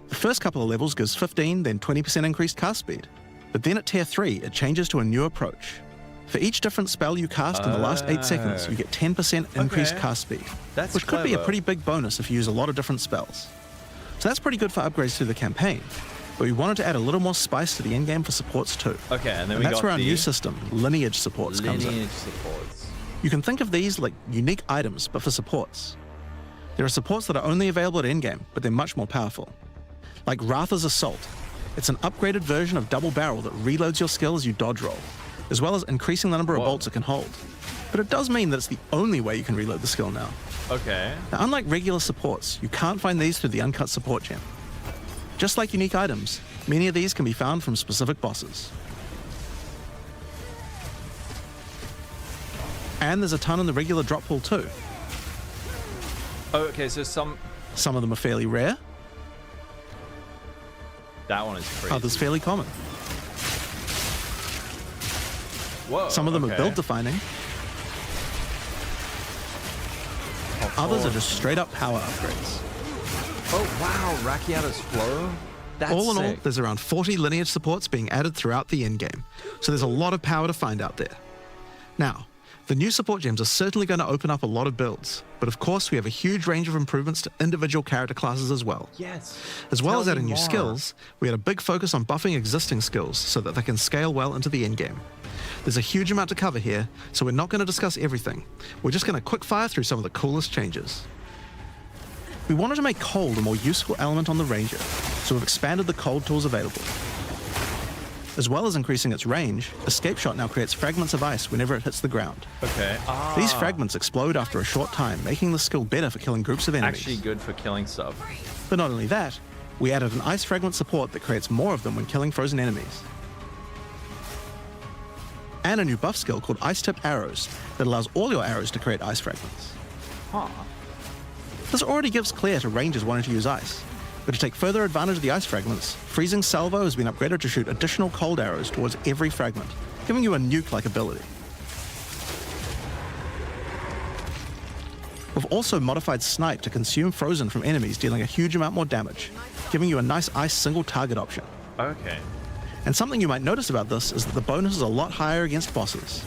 The first couple of levels gives 15, then 20% increased cast speed. But then at tier 3, it changes to a new approach. For each different spell you cast in the last 8 seconds, you get 10% increased cast speed, which could be a pretty big bonus if you use a lot of different spells. So that's pretty good for upgrades through the campaign, but we wanted to add a little more spice to the endgame for supports too. Okay, and then and that's where our new system, lineage supports, comes in. You can think of these like unique items, but for supports. There are supports that are only available at endgame, but they're much more powerful. Like Ratha's Assault. It's an upgraded version of Double Barrel that reloads your skill as you dodge roll, as well as increasing the number of bolts it can hold. But it does mean that it's the only way you can reload the skill now. Okay. Now, unlike regular supports, you can't find these through the uncut support gem. Just like unique items, many of these can be found from specific bosses. And there's a ton in the regular drop pool too. Oh, okay, so some of them are fairly rare, that one is crazy. others fairly common. Whoa, Some of them are build defining. Others are just straight up power upgrades. Oh wow, Rakiata's Flow? That's all in all, sick. there's around 40 lineage supports being added throughout the endgame, so there's a lot of power to find out there. Now, the new support gems are certainly going to open up a lot of builds, but of course we have a huge range of improvements to individual character classes as well. Yes. As well Tell as me adding new more. skills, we had a big focus on buffing existing skills so that they can scale well into the endgame. There's a huge amount to cover here, so we're not going to discuss everything. We're just going to quick fire through some of the coolest changes. We wanted to make cold a more useful element on the Ranger, so we've expanded the cold tools available. As well as increasing its range, Escape Shot now creates fragments of ice whenever it hits the ground. Okay. These fragments explode after a short time, making the skill better for killing groups of enemies. Actually good for killing stuff. But not only that, we added an ice fragment support that creates more of them when killing frozen enemies. And a new buff skill called Ice Tipped Arrows that allows all your arrows to create ice fragments. This already gives clear to rangers wanting to use ice, but to take further advantage of the ice fragments, Freezing Salvo has been upgraded to shoot additional cold arrows towards every fragment, giving you a nuke-like ability. We've also modified Snipe to consume frozen from enemies, dealing a huge amount more damage, giving you a nice ice single target option. Okay. And something you might notice about this is that the bonus is a lot higher against bosses.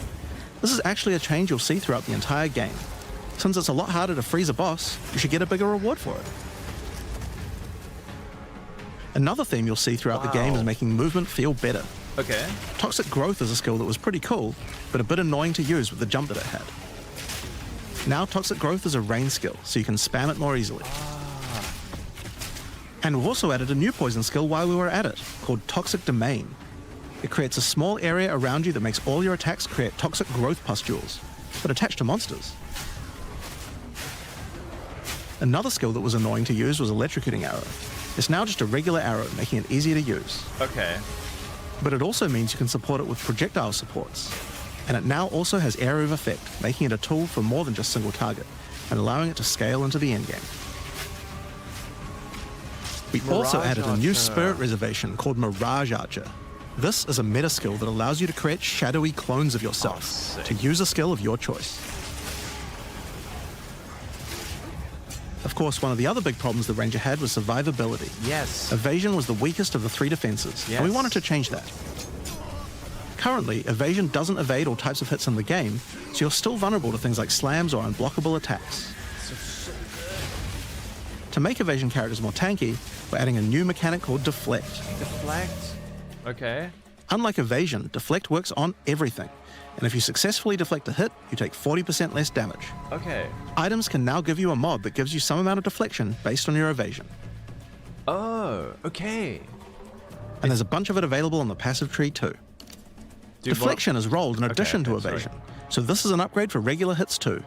This is actually a change you'll see throughout the entire game. Since it's a lot harder to freeze a boss, you should get a bigger reward for it. Another theme you'll see throughout the game is making movement feel better. Okay. Toxic Growth is a skill that was pretty cool, but a bit annoying to use with the jump that it had. Now Toxic Growth is a rain skill, so you can spam it more easily. And we've also added a new poison skill while we were at it, called Toxic Domain. It creates a small area around you that makes all your attacks create toxic growth pustules, but attached to monsters. Another skill that was annoying to use was Electrocuting Arrow. It's now just a regular arrow, making it easier to use. Okay. But it also means you can support it with projectile supports. And it now also has Area of Effect, making it a tool for more than just single target, and allowing it to scale into the endgame. We also added a new spirit reservation called Mirage Archer. This is a meta skill that allows you to create shadowy clones of yourself to use a skill of your choice. Of course, one of the other big problems the Ranger had was survivability. Yes. Evasion was the weakest of the 3 defenses, and we wanted to change that. Currently, evasion doesn't evade all types of hits in the game, so you're still vulnerable to things like slams or unblockable attacks. To make evasion characters more tanky, we're adding a new mechanic called Deflect. Deflect? Okay. Unlike evasion, Deflect works on everything, and if you successfully deflect a hit, you take 40% less damage. Okay. Items can now give you a mod that gives you some amount of deflection based on your evasion. Oh, okay. And there's a bunch of it available on the passive tree too. Deflection is rolled in addition to evasion, so this is an upgrade for regular hits too.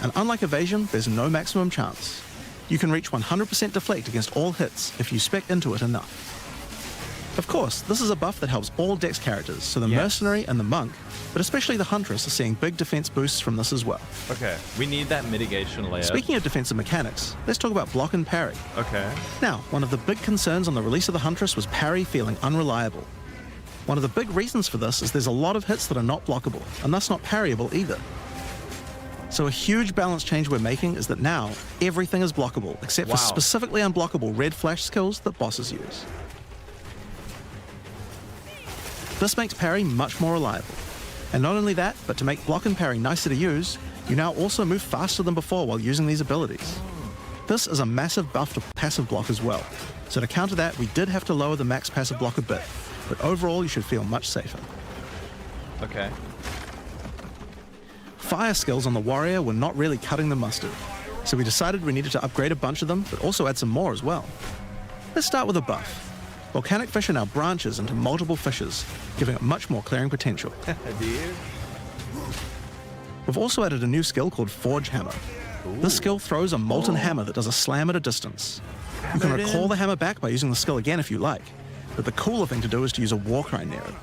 And unlike evasion, there's no maximum chance. You can reach 100% deflect against all hits if you spec into it enough. Of course, this is a buff that helps all Dex characters, so the Mercenary and the Monk, but especially the Huntress, are seeing big defense boosts from this as well. Okay, we need that mitigation layer. Speaking of defensive mechanics, let's talk about block and parry. Okay. Now, one of the big concerns on the release of the Huntress was parry feeling unreliable. One of the big reasons for this is there's a lot of hits that are not blockable, and thus not parryable either. So a huge balance change we're making is that now everything is blockable, except for specifically unblockable red flash skills that bosses use. This makes parry much more reliable. And not only that, but to make block and parry nicer to use, you now also move faster than before while using these abilities. This is a massive buff to passive block as well. So to counter that, we did have to lower the max passive block a bit, but overall you should feel much safer. Okay. Fire skills on the warrior were not really cutting the mustard, so we decided we needed to upgrade a bunch of them, but also add some more as well. Let's start with a buff. Volcanic fish are now branches into multiple fishes, giving it much more clearing potential. We've also added a new skill called Forge Hammer. This skill throws a molten hammer that does a slam at a distance. You can recall the hammer back by using the skill again if you like, but the cooler thing to do is to use a war cry near it.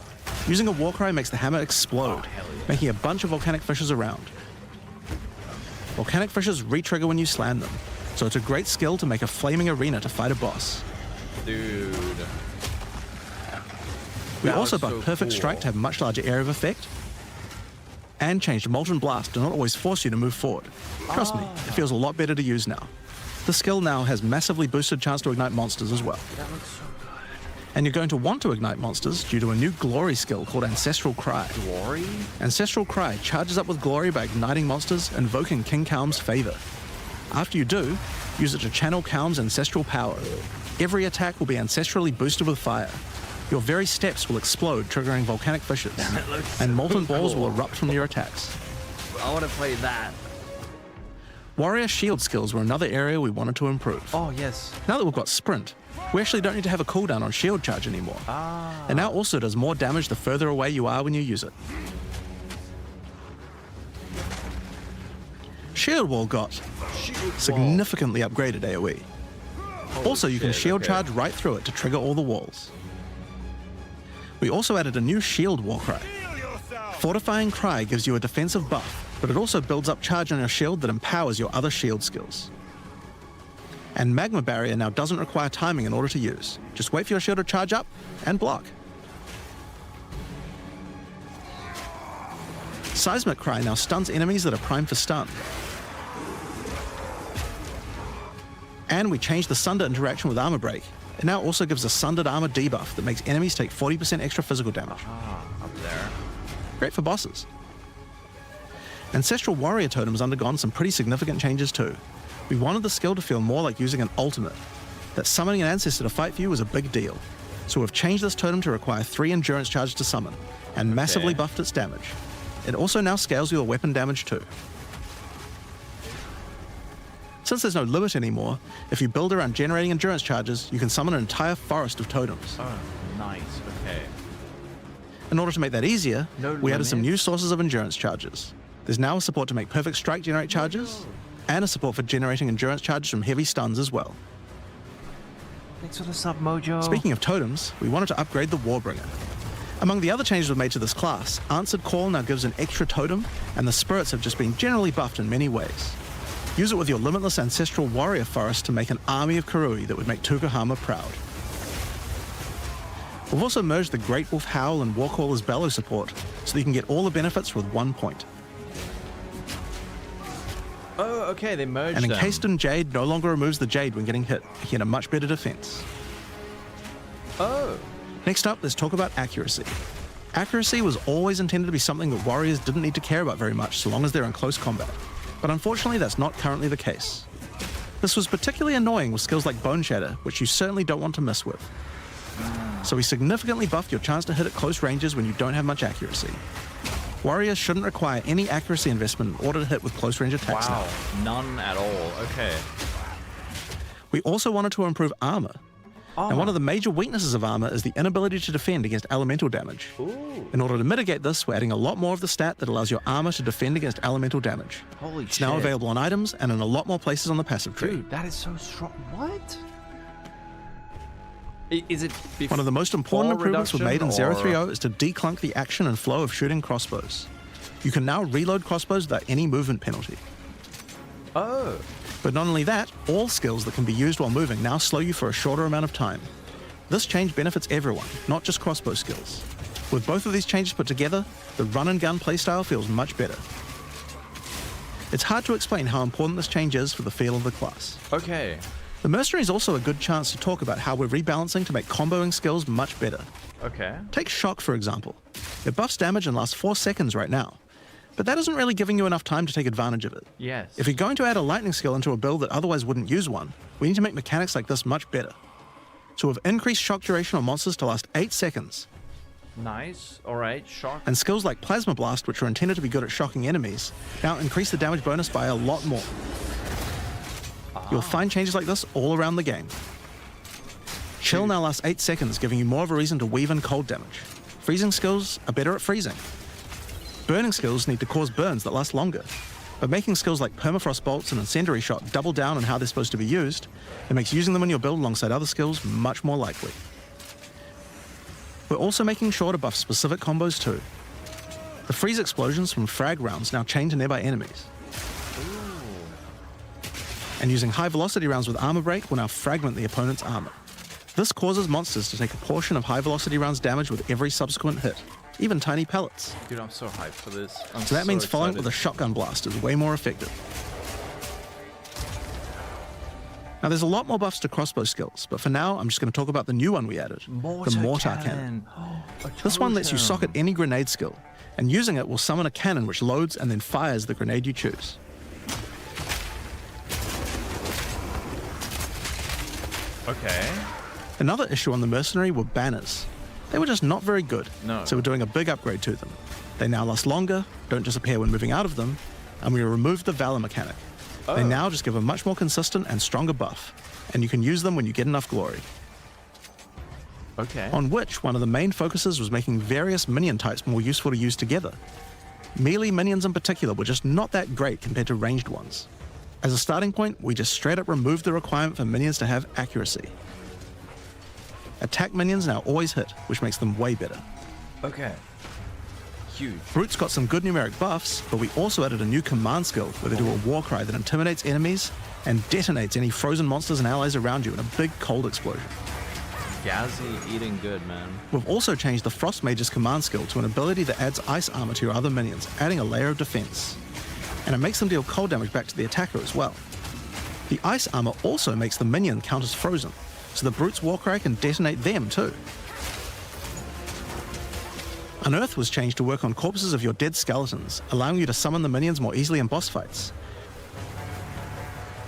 Using a war cry makes the hammer explode, making a bunch of volcanic fishes around. Volcanic fishes re-trigger when you slam them, so it's a great skill to make a flaming arena to fight a boss. Dude. We also buffed Perfect Strike to have a much larger area of effect, and changed Molten Blast to not always force you to move forward. Trust me, it feels a lot better to use now. The skill now has massively boosted chance to ignite monsters as well. That looks so good. And you're going to want to ignite monsters due to a new glory skill called Ancestral Cry. Glory? Ancestral Cry charges up with glory by igniting monsters, invoking King Kaum's favor. After you do, use it to channel Kaum's ancestral power. Every attack will be ancestrally boosted with fire. Your very steps will explode, triggering volcanic fishes, and molten balls will erupt from your attacks. I want to play that. Warrior shield skills were another area we wanted to improve. Oh, yes. Now that we've got Sprint, we actually don't need to have a cooldown on shield charge anymore. It now also does more damage the further away you are when you use it. Shield Wall got significantly upgraded AoE. Also, you can shield charge right through it to trigger all the walls. We also added a new shield war cry. Fortifying Cry gives you a defensive buff, but it also builds up charge on your shield that empowers your other shield skills. And Magma Barrier now doesn't require timing in order to use. Just wait for your shield to charge up and block. Seismic Cry now stuns enemies that are primed for stun. And we changed the Sunder interaction with Armor Break. It now also gives a Sundered Armor debuff that makes enemies take 40% extra physical damage. Up there. Great for bosses. Ancestral Warrior Totem has undergone some pretty significant changes too. We wanted the skill to feel more like using an ultimate. That summoning an ancestor to fight for you was a big deal. So we've changed this totem to require 3 endurance charges to summon, and massively buffed its damage. It also now scales your weapon damage too. Since there's no limit anymore, if you build around generating endurance charges, you can summon an entire forest of totems. Oh, nice. Okay. In order to make that easier, No we added some limit? new sources of endurance charges. There's now a support to make Perfect Strike generate charges, and a support for generating endurance charges from heavy stuns as well. Thanks for the sub, Mojo. Speaking of totems, we wanted to upgrade the Warbringer. Among the other changes we've made to this class, Answered Call now gives an extra totem, and the spirits have just been generally buffed in many ways. Use it with your limitless ancestral warrior forest to make an army of Karui that would make Tukahama proud. We've also merged the Great Wolf Howl and Warcaller's Bellow support, so that you can get all the benefits with 1 point. Oh, okay, they merged And them. Encased in Jade no longer removes the Jade when getting hit, making it a much better defense. Oh. Next up, let's talk about accuracy. Accuracy was always intended to be something that warriors didn't need to care about very much so long as they're in close combat. But unfortunately, that's not currently the case. This was particularly annoying with skills like Bone Shatter, which you certainly don't want to mess with. So we significantly buffed your chance to hit at close ranges when you don't have much accuracy. Warriors shouldn't require any accuracy investment in order to hit with close range attacks Wow. now. None at all. Okay. We also wanted to improve armor. And one of the major weaknesses of armor is the inability to defend against elemental damage. Ooh. In order to mitigate this, we're adding a lot more of the stat that allows your armor to defend against elemental damage. Holy It's shit. now available on items and in a lot more places on the passive tree. Dude, that is so strong. What? Is it One of the most important improvements we've made in reduction, 030 is to declunk the action and flow of shooting crossbows. You can now reload crossbows without any movement penalty. Oh. But not only that, all skills that can be used while moving now slow you for a shorter amount of time. This change benefits everyone, not just crossbow skills. With both of these changes put together, the run and gun playstyle feels much better. It's hard to explain how important this change is for the feel of the class. Okay. The Mercenary is also a good chance to talk about how we're rebalancing to make comboing skills much better. Okay. Take Shock, for example. It buffs damage and lasts 4 seconds right now, but that isn't really giving you enough time to take advantage of it. Yes. If you're going to add a lightning skill into a build that otherwise wouldn't use one, we need to make mechanics like this much better. So we've increased shock duration on monsters to last 8 seconds, Nice. All right. Shock. and skills like Plasma Blast, which are intended to be good at shocking enemies, now increase the damage bonus by a lot more. You'll find changes like this all around the game. Chill now lasts 8 seconds, giving you more of a reason to weave in cold damage. Freezing skills are better at freezing. Burning skills need to cause burns that last longer. But making skills like Permafrost Bolts and Incendiary Shot double down on how they're supposed to be used, it makes using them in your build alongside other skills much more likely. We're also making sure to buff specific combos too. The freeze explosions from frag rounds now chain to nearby enemies. And using high velocity rounds with armor break will now fragment the opponent's armor. This causes monsters to take a portion of high velocity rounds damage with every subsequent hit, even tiny pellets. Dude, I'm so hyped for this. So that means following it with a shotgun blast is way more effective. Now there's a lot more buffs to crossbow skills, but for now I'm just going to talk about the new one we added, the Mortar Cannon. This one lets you socket any grenade skill, and using it will summon a cannon which loads and then fires the grenade you choose. Okay. Another issue on the Mercenary were banners. They were just not very good, No. so we're doing a big upgrade to them. They now last longer, don't disappear when moving out of them, and we removed the Valor mechanic. They now just give a much more consistent and stronger buff, and you can use them when you get enough glory. Okay. On which, one of the main focuses was making various minion types more useful to use together. Melee minions in particular were just not that great compared to ranged ones. As a starting point, we just straight up removed the requirement for minions to have accuracy. Attack minions now always hit, which makes them way better. Okay. Huge. Brutes got some good numeric buffs, but we also added a new command skill where they do a war cry that intimidates enemies and detonates any frozen monsters and allies around you in a big cold explosion. Gazzy eating good, man. We've also changed the Frost Mage's command skill to an ability that adds ice armor to your other minions, adding a layer of defense. And it makes them deal cold damage back to the attacker as well. The ice armor also makes the minion count as frozen, so the Brute's Warcry can detonate them too. Unearth was changed to work on corpses of your dead skeletons, allowing you to summon the minions more easily in boss fights.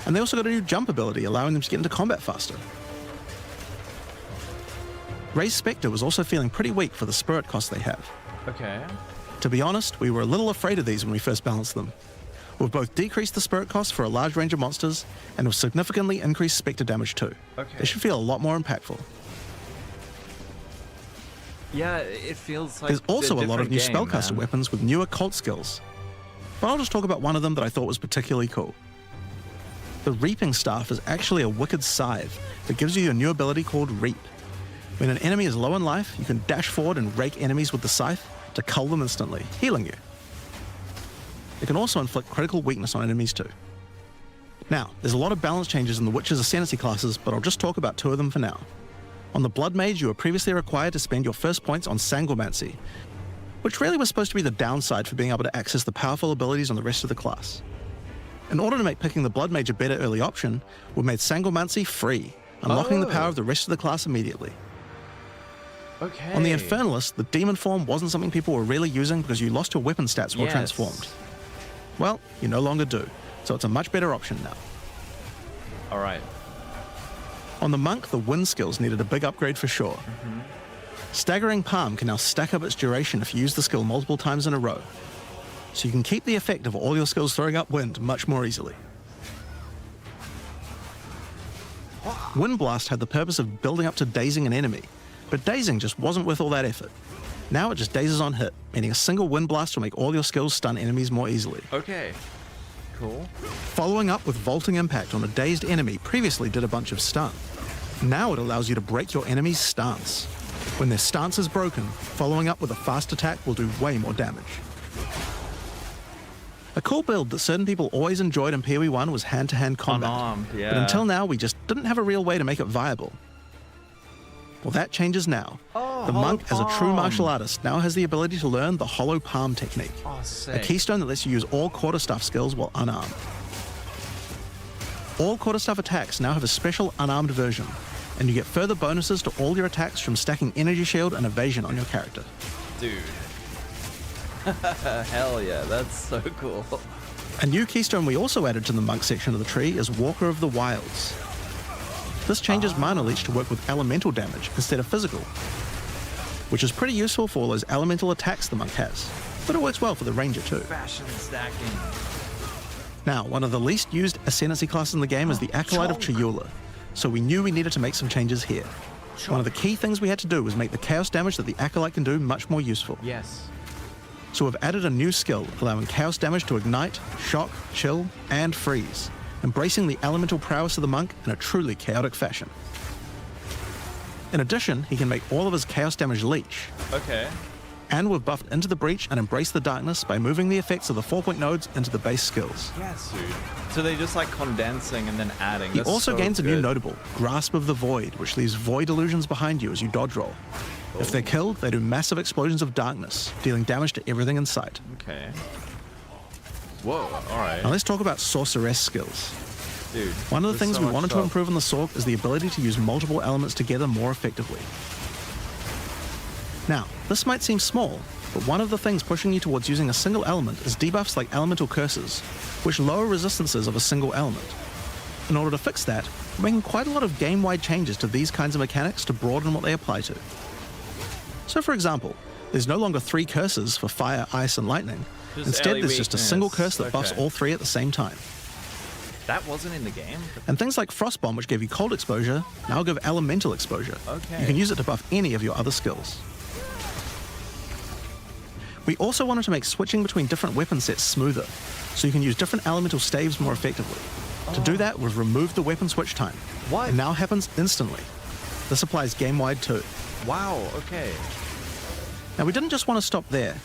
And they also got a new jump ability, allowing them to get into combat faster. Ray's Spectre was also feeling pretty weak for the spirit cost they have. Okay. To be honest, we were a little afraid of these when we first balanced them. We've both decreased the spirit cost for a large range of monsters, and have significantly increased Spectre damage too. Okay. They should feel a lot more impactful. Yeah, it feels like There's also a lot of new different game, spellcaster man. weapons with newer cult skills. But I'll just talk about one of them that I thought was particularly cool. The Reaping Staff is actually a wicked scythe that gives you a new ability called Reap. When an enemy is low in life, you can dash forward and rake enemies with the scythe to cull them instantly, healing you. It can also inflict critical weakness on enemies too. Now, there's a lot of balance changes in the Witcher's Ascendancy classes, but I'll just talk about 2 of them for now. On the Blood Mage, you were previously required to spend your first points on Sanguimancy, which really was supposed to be the downside for being able to access the powerful abilities on the rest of the class. In order to make picking the Blood Mage a better early option, we made Sanguimancy free, unlocking the power of the rest of the class immediately. Okay. On the Infernalist, the Demon form wasn't something people were really using because you lost your weapon stats while Yes. transformed. Well, you no longer do, so it's a much better option now. All right. On the Monk, the wind skills needed a big upgrade for sure. Staggering Palm can now stack up its duration if you use the skill multiple times in a row, so you can keep the effect of all your skills throwing up wind much more easily. Wind Blast had the purpose of building up to dazing an enemy, but dazing just wasn't worth all that effort. Now it just dazes on hit, meaning a single Wind Blast will make all your skills stun enemies more easily. Okay. Cool. Following up with Vaulting Impact on a dazed enemy previously did a bunch of stun. Now it allows you to break your enemy's stance. When their stance is broken, following up with a fast attack will do way more damage. A cool build that certain people always enjoyed in PoE 1 was hand-to-hand combat. Unarmed, yeah. But until now, we just didn't have a real way to make it viable. Well, that changes now. Oh, the monk, as a true palm. martial artist, now has the ability to learn the hollow palm technique, Oh, a sick. keystone that lets you use all quarterstaff skills while unarmed. All quarterstaff attacks now have a special unarmed version, and you get further bonuses to all your attacks from stacking energy shield and evasion on your character. Dude. Hell yeah, that's so cool. A new keystone we also added to the monk section of the tree is Walker of the Wilds. This changes mana leech to work with elemental damage instead of physical, which is pretty useful for all those elemental attacks the monk has, but it works well for the ranger too. Fashion stacking. Now, one of the least used ascendancy classes in the game is the Acolyte of Triula, so we knew we needed to make some changes here. One of the key things we had to do was make the chaos damage that the Acolyte can do much more useful. Yes. So we've added a new skill, allowing chaos damage to ignite, shock, chill, and freeze, embracing the elemental prowess of the monk in a truly chaotic fashion. In addition, he can make all of his chaos damage leech, Okay. and we've buffed Into the Breach and Embrace the Darkness by moving the effects of the 4-point nodes into the base skills. Yes, dude. So they just like condensing and then adding. He That's also so gains a new good. notable, Grasp of the Void, which leaves void illusions behind you as you dodge roll. If they're killed, they do massive explosions of darkness, dealing damage to everything in sight. Okay. Whoa, alright. Now let's talk about Sorceress skills. Dude. One of the there's things so we much wanted to stuff. improve on the Sorc is the ability to use multiple elements together more effectively. Now, this might seem small, but one of the things pushing you towards using a single element is debuffs like Elemental Curses, which lower resistances of a single element. In order to fix that, we're making quite a lot of game-wide changes to these kinds of mechanics to broaden what they apply to. So for example, there's no longer 3 curses for fire, ice, and lightning. Just Instead, early there's just a single weakness. curse that buffs Okay. all 3 at the same time. That wasn't in the game? And things like Frost Bomb, which gave you cold exposure, now give elemental exposure. Okay. You can use it to buff any of your other skills. We also wanted to make switching between different weapon sets smoother, so you can use different elemental staves more effectively. To do that, we've removed the weapon switch time. What? It now happens instantly. This applies game-wide too. Wow, okay. Now, we didn't just want to stop there.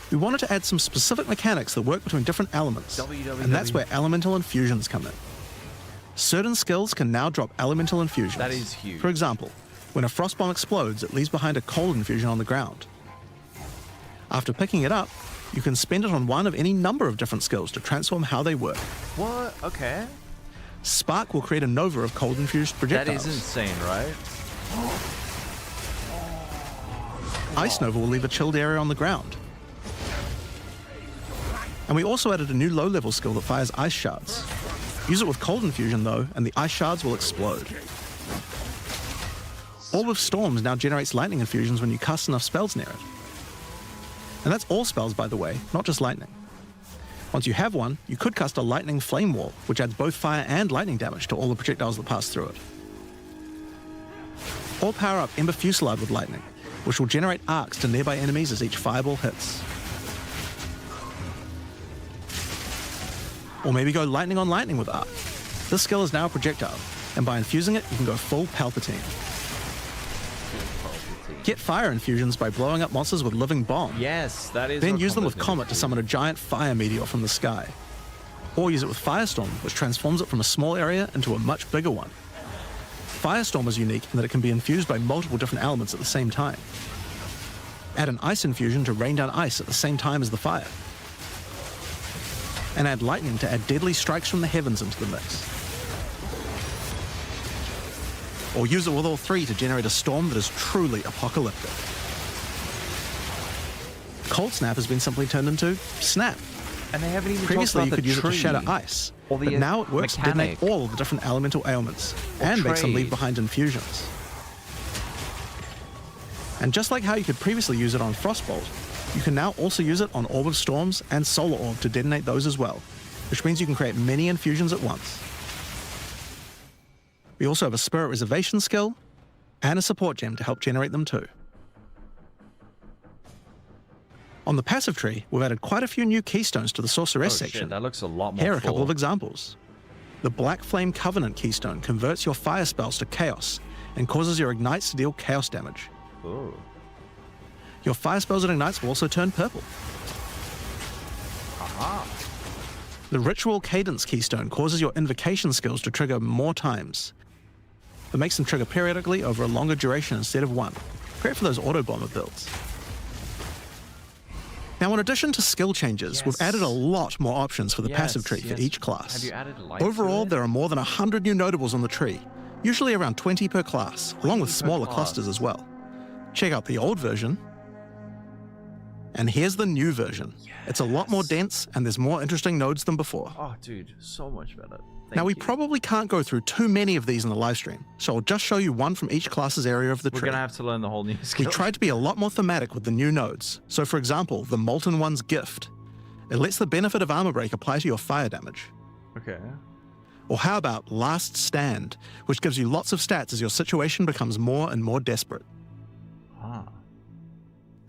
We wanted to add some specific mechanics that work between different elements, and that's where elemental infusions come in. Certain skills can now drop elemental infusions. That is huge. For example, when a frost bomb explodes, it leaves behind a cold infusion on the ground. After picking it up, you can spend it on one of any number of different skills to transform how they work. What? Okay. Spark will create a nova of cold infused That projectiles. is insane, right? Ice Nova will leave a chilled area on the ground. And we also added a new low-level skill that fires ice shards. Use it with cold infusion though, and the ice shards will explode. Orb of Storms now generates lightning infusions when you cast enough spells near it. And that's all spells, by the way, not just lightning. Once you have one, you could cast a lightning flame wall, which adds both fire and lightning damage to all the projectiles that pass through it. Or power up Ember Fusillade with lightning, which will generate arcs to nearby enemies as each fireball hits. Or maybe go lightning on lightning with arc. This skill is now a projectile, and by infusing it, you can go full Palpatine. Get fire infusions by blowing up monsters with living bomb. Yes, that is. Then what use them with Comet Comet to is. summon a giant fire meteor from the sky. Or use it with Firestorm, which transforms it from a small area into a much bigger one. Firestorm is unique in that it can be infused by multiple different elements at the same time. Add an ice infusion to rain down ice at the same time as the fire. And add lightning to add deadly strikes from the heavens into the mix. Or use it with all 3 to generate a storm that is truly apocalyptic. Cold Snap has been simply turned into Snap. And they haven't even Previously, you talked about could the use it to tree. shatter ice, Or the but now it works to mechanic. detonate all of the different elemental ailments and makes them trade. leave behind infusions. And just like how you could previously use it on Frostbolt, you can now also use it on Orb of Storms and Solar Orb to detonate those as well, which means you can create many infusions at once. We also have a Spirit Reservation skill and a support gem to help generate them too. On the passive tree, we've added quite a few new keystones to the Sorceress Oh, section. shit, that looks a lot more Here are a couple full. of examples. The Black Flame Covenant keystone converts your fire spells to chaos and causes your ignites to deal chaos damage. Ooh. Your fire spells and ignites will also turn purple. Aha. The Ritual Cadence keystone causes your invocation skills to trigger more times. but makes them trigger periodically over a longer duration instead of one. Great for those auto-bomber builds. Now, in addition to skill changes, we've added a lot more options for the passive tree for each class. Have you added light Overall, to it? there are more than 100 new notables on the tree, usually around 20 per class, along with smaller clusters as well. Check out the old version, and here's the new version. It's a lot more dense, and there's more interesting nodes than before. Oh, dude, so much better. Now, we Thank you. probably can't go through too many of these in the live stream, so I'll just show you one from each class's area of the We're tree. gonna have to learn the whole new We skill. tried to be a lot more thematic with the new nodes. So for example, the Molten One's Gift. It lets the benefit of armor break apply to your fire damage. Okay. Or how about Last Stand, which gives you lots of stats as your situation becomes more and more desperate. Ah.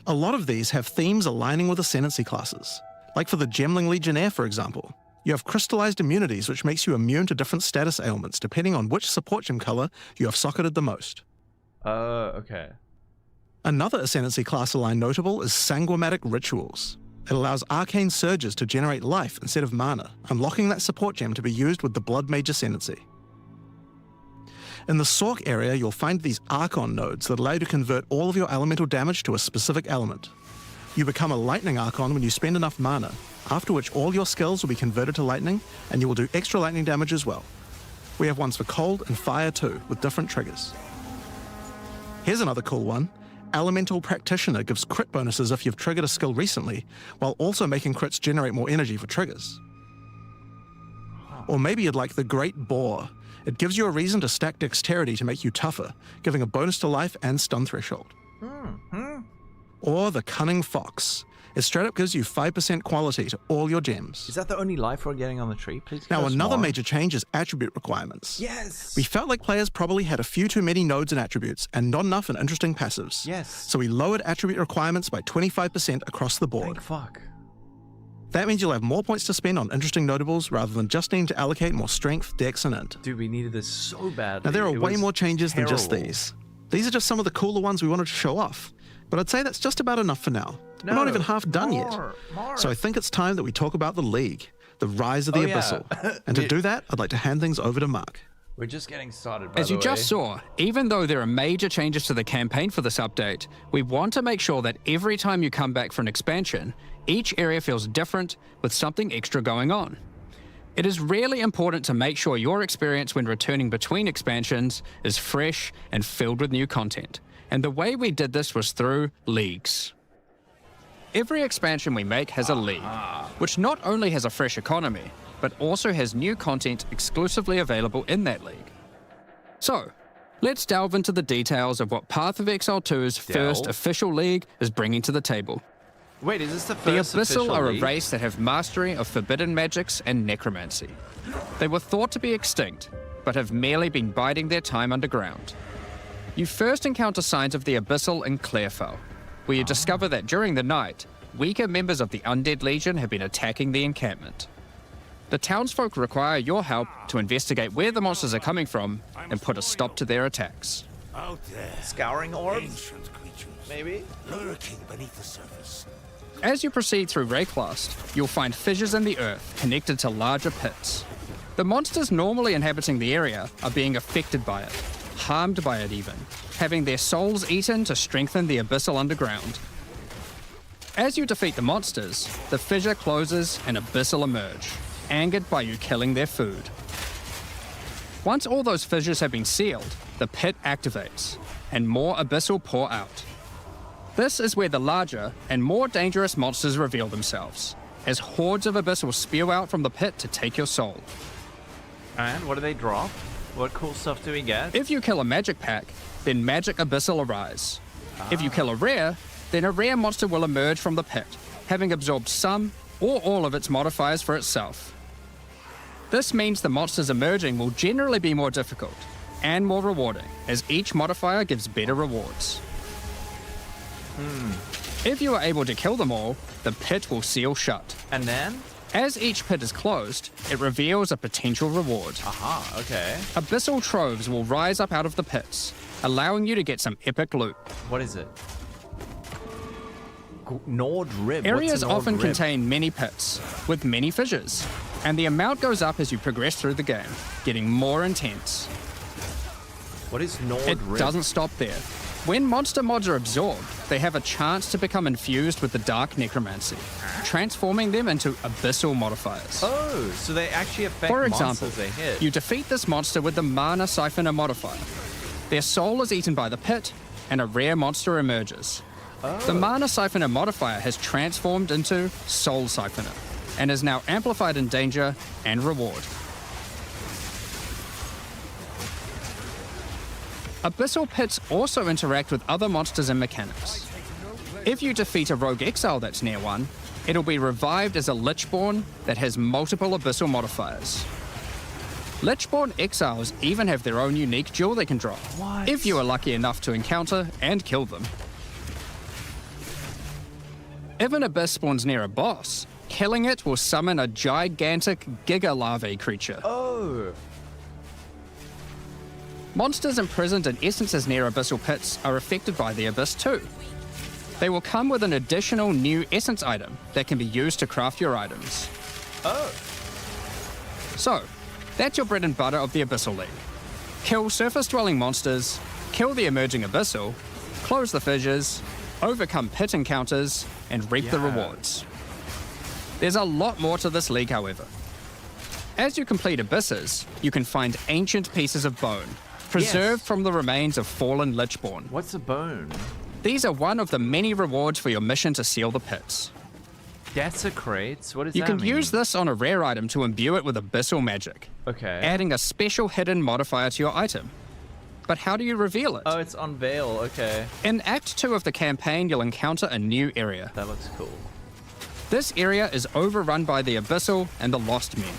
A lot of these have themes aligning with ascendancy classes. Like for the Gemling Legionnaire, for example. You have crystallized immunities, which makes you immune to different status ailments depending on which support gem color you have socketed the most. Okay. Another ascendancy class aligned notable is Sanguimatic Rituals. It allows arcane surges to generate life instead of mana, unlocking that support gem to be used with the Blood Mage Ascendancy. In the Sork area, you'll find these Archon nodes that allow you to convert all of your elemental damage to a specific element. You become a Lightning Archon when you spend enough mana, after which all your skills will be converted to lightning, and you will do extra lightning damage as well. We have ones for cold and fire too, with different triggers. Here's another cool one. Elemental Practitioner gives crit bonuses if you've triggered a skill recently, while also making crits generate more energy for triggers. Or maybe you'd like the Great Boar. It gives you a reason to stack dexterity to make you tougher, giving a bonus to life and stun threshold. Or the Cunning Fox. It straight up gives you 5% quality to all your gems. Is that the only life we're getting on the tree? Please. Now, give us another more. major change is attribute requirements. Yes. We felt like players probably had a few too many nodes and attributes, and not enough in interesting passives. Yes. So we lowered attribute requirements by 25% across the board. Thank fuck. That means you'll have more points to spend on interesting notables rather than just needing to allocate more strength, dex, and int. Dude, we needed this so badly. Now, there are It way was more changes than just terrible. these. These are just some of the cooler ones we wanted to show off. But I'd say that's just about enough for now. We're not even half done yet. More. So I think it's time that we talk about the League, the rise of the Oh, yeah. Abyssal. And to do that, I'd like to hand things over to Mark. We're just getting started, by As the you way. just saw, even though there are major changes to the campaign for this update, we want to make sure that every time you come back for an expansion, each area feels different with something extra going on. It is really important to make sure your experience when returning between expansions is fresh and filled with new content. And the way we did this was through leagues. Every expansion we make has a league, which not only has a fresh economy, but also has new content exclusively available in that league. So, let's delve into the details of what Path of Exile 2's first official league is bringing to the table. Wait, is this the The first Abyssal official are a league? race that have mastery of forbidden magics and necromancy. They were thought to be extinct, but have merely been biding their time underground. You first encounter signs of the Abyssal in Clairfell, where you discover that during the night, weaker members of the Undead Legion have been attacking the encampment. The townsfolk require your help to investigate where the monsters are coming from and put a stop to their attacks. Out there, Scouring orbs? ancient creatures, Maybe? lurking beneath the surface. As you proceed through Rayclast, you'll find fissures in the earth connected to larger pits. The monsters normally inhabiting the area are being affected by it, harmed by it even, having their souls eaten to strengthen the Abyssal underground. As you defeat the monsters, the fissure closes and Abyssal emerge, angered by you killing their food. Once all those fissures have been sealed, the pit activates, and more Abyssal pour out. This is where the larger and more dangerous monsters reveal themselves, as hordes of Abyssal spew out from the pit to take your soul. And what do they drop? What cool stuff do we get? If you kill a magic pack, then magic Abyssal arise. If you kill a rare, then a rare monster will emerge from the pit, having absorbed some or all of its modifiers for itself. This means the monsters emerging will generally be more difficult and more rewarding, as each modifier gives better rewards. If you are able to kill them all, the pit will seal shut. And then? As each pit is closed, it reveals a potential reward. Aha, okay. Abyssal troves will rise up out of the pits, allowing you to get some epic loot. What is it? Nord Rib. Areas What's a Nord often Rib? contain many pits, with many fissures, and the amount goes up as you progress through the game, getting more intense. What is Nord It Rift? doesn't stop there. When monster mods are absorbed, they have a chance to become infused with the Dark Necromancy, transforming them into Abyssal modifiers. Oh, so they actually affect For example, monsters they hit. you defeat this monster with the Mana Siphoner modifier. Their soul is eaten by the pit, and a rare monster emerges. The Mana Siphoner modifier has transformed into Soul Siphoner, and is now amplified in danger and reward. Abyssal pits also interact with other monsters and mechanics. If you defeat a rogue exile that's near one, it'll be revived as a Lichborn that has multiple Abyssal modifiers. Lichborn exiles even have their own unique jewel they can drop, if you are lucky enough to encounter and kill them. If an Abyss spawns near a boss, killing it will summon a gigantic Giga Larvae creature. Oh. Monsters imprisoned in essences near Abyssal pits are affected by the Abyss too. They will come with an additional new essence item that can be used to craft your items. Oh. So, that's your bread and butter of the Abyssal League. Kill surface-dwelling monsters, kill the emerging Abyssal, close the fissures, overcome pit encounters, and reap the rewards. There's a lot more to this league, however. As you complete Abysses, you can find ancient pieces of bone, preserved from the remains of fallen Lichborn. What's a bone? These are one of the many rewards for your mission to seal the pits. Desecrates? What does You that can mean? use this on a rare item to imbue it with Abyssal magic, Okay. adding a special hidden modifier to your item. But how do you reveal it? Oh, it's unveil. Okay. In Act 2 of the campaign, you'll encounter a new area. That looks cool. This area is overrun by the Abyssal and the Lost Men.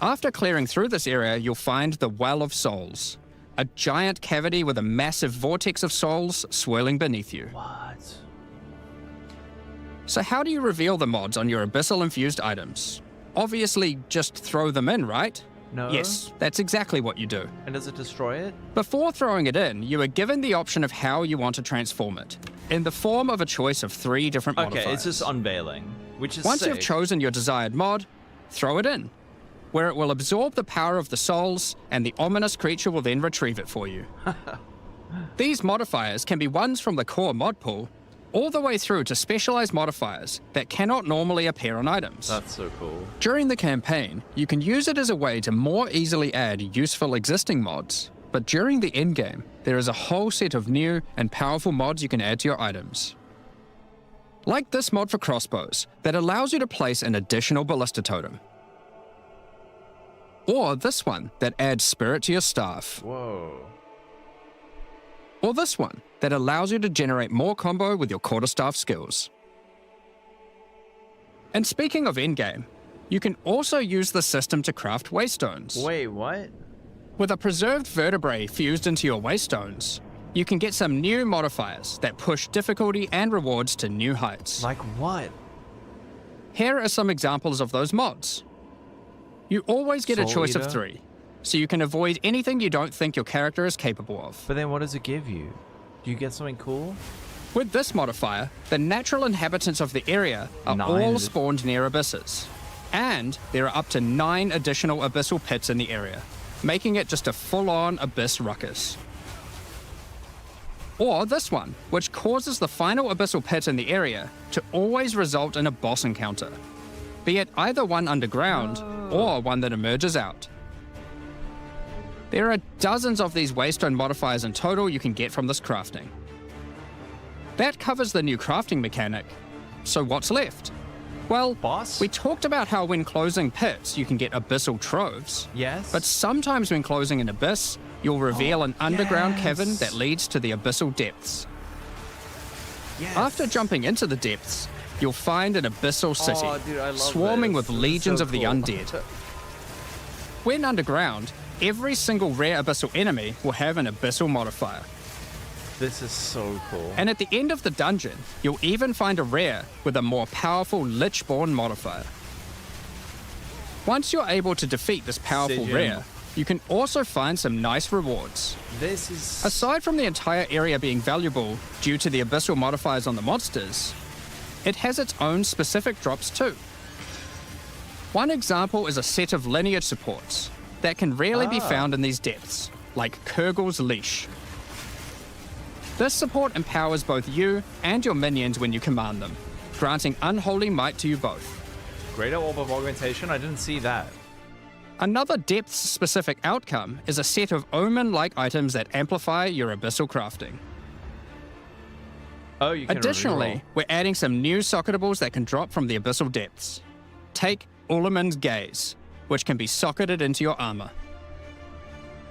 After clearing through this area, you'll find the Well of Souls, a giant cavity with a massive vortex of souls swirling beneath you. What? So how do you reveal the mods on your Abyssal-infused items? Obviously, just throw them in, right? No. Yes, that's exactly what you do. And does it destroy it? Before throwing it in, you are given the option of how you want to transform it, in the form of a choice of 3 different modifiers. Okay, it's just unveiling, which is Once sick. you've chosen your desired mod, throw it in, where it will absorb the power of the souls, and the ominous creature will then retrieve it for you. These modifiers can be ones from the core mod pool, all the way through to specialized modifiers that cannot normally appear on items. That's so cool. During the campaign, you can use it as a way to more easily add useful existing mods, but during the endgame, there is a whole set of new and powerful mods you can add to your items. Like this mod for crossbows, that allows you to place an additional ballista totem. Or this one that adds spirit to your staff. Whoa. Or this one that allows you to generate more combo with your quarterstaff skills. And speaking of endgame, you can also use the system to craft waystones. Wait, what? With a preserved vertebrae fused into your waystones, you can get some new modifiers that push difficulty and rewards to new heights. Like what? Here are some examples of those mods. You always get a Soul choice of Eater? 3, so you can avoid anything you don't think your character is capable of. But then what does it give you? Do you get something cool? With this modifier, the natural inhabitants of the area are 9 all is- spawned near abysses. And there are up to 9 additional abyssal pits in the area, making it just a full-on abyss ruckus. Or this one, which causes the final abyssal pit in the area to always result in a boss encounter, be it either one underground or one that emerges out. There are dozens of these waystone modifiers in total you can get from this crafting. That covers the new crafting mechanic. So what's left? Well, Boss? we talked about how when closing pits you can get abyssal troves. Yes. But sometimes when closing an abyss, you'll reveal an underground cavern yes. that leads to the abyssal depths. Yes. After jumping into the depths, you'll find an abyssal city, Oh, dude, I love swarming this. with This is legions so of the cool. undead. When underground, every single rare abyssal enemy will have an abyssal modifier. This is so cool. And at the end of the dungeon, you'll even find a rare with a more powerful Lichborn modifier. Once you're able to defeat this powerful Sigil. rare, you can also find some nice rewards. This is... Aside from the entire area being valuable due to the abyssal modifiers on the monsters, it has its own specific drops too. One example is a set of lineage supports, that can rarely be found in these depths, like Kurgle's Leash. This support empowers both you and your minions when you command them, granting unholy might to you both. Greater Orb of Augmentation? I didn't see that. Another depth-specific outcome is a set of Omen-like items that amplify your Abyssal crafting. Oh, you can Additionally, reroll. we're adding some new socketables that can drop from the Abyssal depths. Take Ulaman's Gaze, which can be socketed into your armor.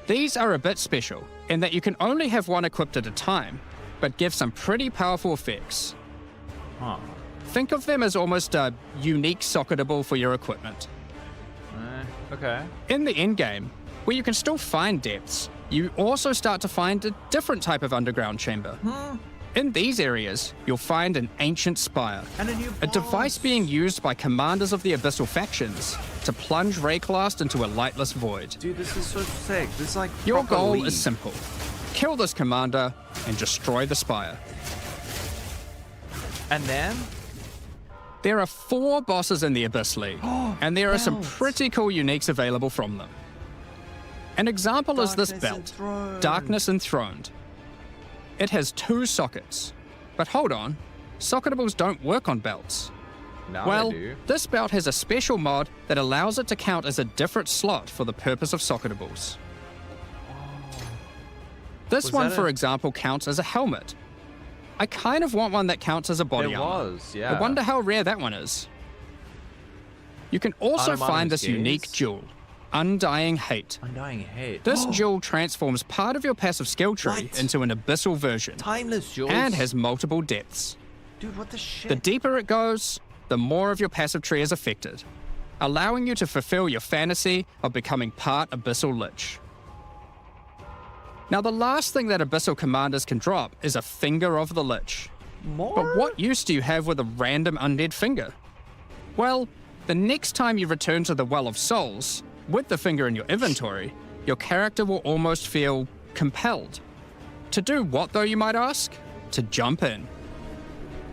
These are a bit special in that you can only have one equipped at a time, but give some pretty powerful effects. Huh. Think of them as almost a unique socketable for your equipment. Okay. In the endgame, where you can still find depths, you also start to find a different type of underground chamber. In these areas, you'll find an ancient spire, And a new a device being used by commanders of the Abyssal factions to plunge Rayclast into a lightless void. Dude, this is so sick. This is like Your proper goal League. is simple. Kill this commander and destroy the spire. And then? There are 4 bosses in the Abyss League, and there are some pretty cool uniques available from them. An example is this belt, Darkness Enthroned. It has 2 sockets. But hold on, socketables don't work on belts. No, Well, I do. this belt has a special mod that allows it to count as a different slot for the purpose of socketables. This Was one, that for a- example, counts as a helmet. I kind of want one that counts as a body It armor. was, yeah. I wonder how rare that one is. You can also Armor find this Gaze. unique jewel, Undying Hate. Undying Hate. This jewel transforms part of your passive skill tree What? into an abyssal version Timeless jewels. and has multiple depths. Dude, what the shit? The deeper it goes, the more of your passive tree is affected, allowing you to fulfill your fantasy of becoming part Abyssal Lich. Now, the last thing that Abyssal commanders can drop is a Finger of the Lich. More? But what use do you have with a random undead finger? Well, the next time you return to the Well of Souls, with the finger in your inventory, your character will almost feel compelled. To do what, though, you might ask? To jump in.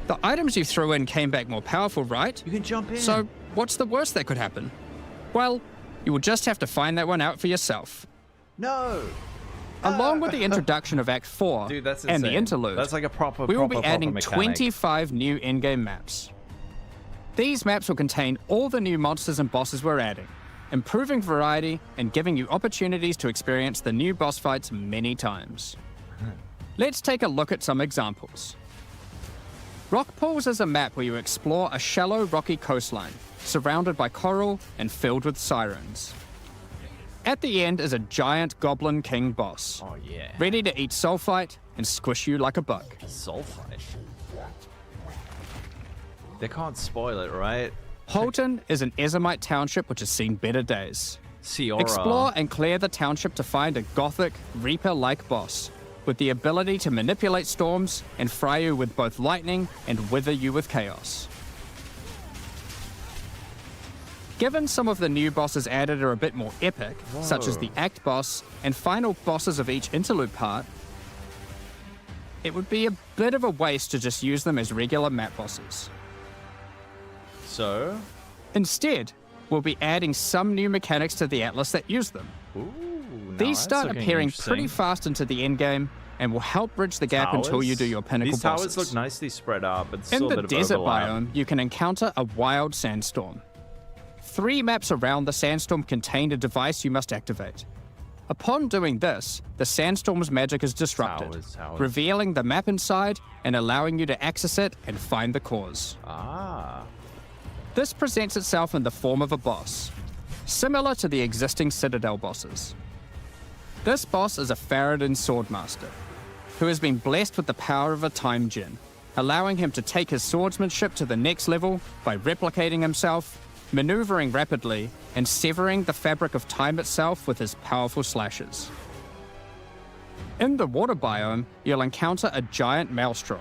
The items you threw in came back more powerful, right? You can jump in. So, what's the worst that could happen? Well, you will just have to find that one out for yourself. No. Along with the introduction of Act 4 Dude, that's and the insane. interlude, That's like a proper, we will be proper adding mechanic. 25 new in-game maps. These maps will contain all the new monsters and bosses we're adding, improving variety and giving you opportunities to experience the new boss fights many times. Let's take a look at some examples. Rock Pools is a map where you explore a shallow rocky coastline, surrounded by coral and filled with sirens. At the end is a giant Goblin King boss, Oh, yeah. ready to eat sulfite and squish you like a bug. Sulfite. They can't spoil it, right? Holton is an Ezomite township which has seen better days. Siora. Explore and clear the township to find a gothic, Reaper-like boss, with the ability to manipulate storms and fry you with both lightning and wither you with chaos. Given some of the new bosses added are a bit more epic, such as the Act boss and final bosses of each interlude part, it would be a bit of a waste to just use them as regular map bosses. So? Instead, we'll be adding some new mechanics to the Atlas that use them. Ooh, These that's start looking appearing interesting. pretty fast into the endgame and will help bridge the gap until you do your pinnacle These bosses. towers look nicely spread out, but In still a the bit of desert overlap. biome, you can encounter a wild sandstorm. 3 maps around the sandstorm contain a device you must activate. Upon doing this, the sandstorm's magic is disrupted, Towers. revealing the map inside and allowing you to access it and find the cause. Ah. This presents itself in the form of a boss, similar to the existing Citadel bosses. This boss is a Faradin Swordmaster, who has been blessed with the power of a time gem, allowing him to take his swordsmanship to the next level by replicating himself, maneuvering rapidly, and severing the fabric of time itself with his powerful slashes. In the water biome, you'll encounter a giant maelstrom,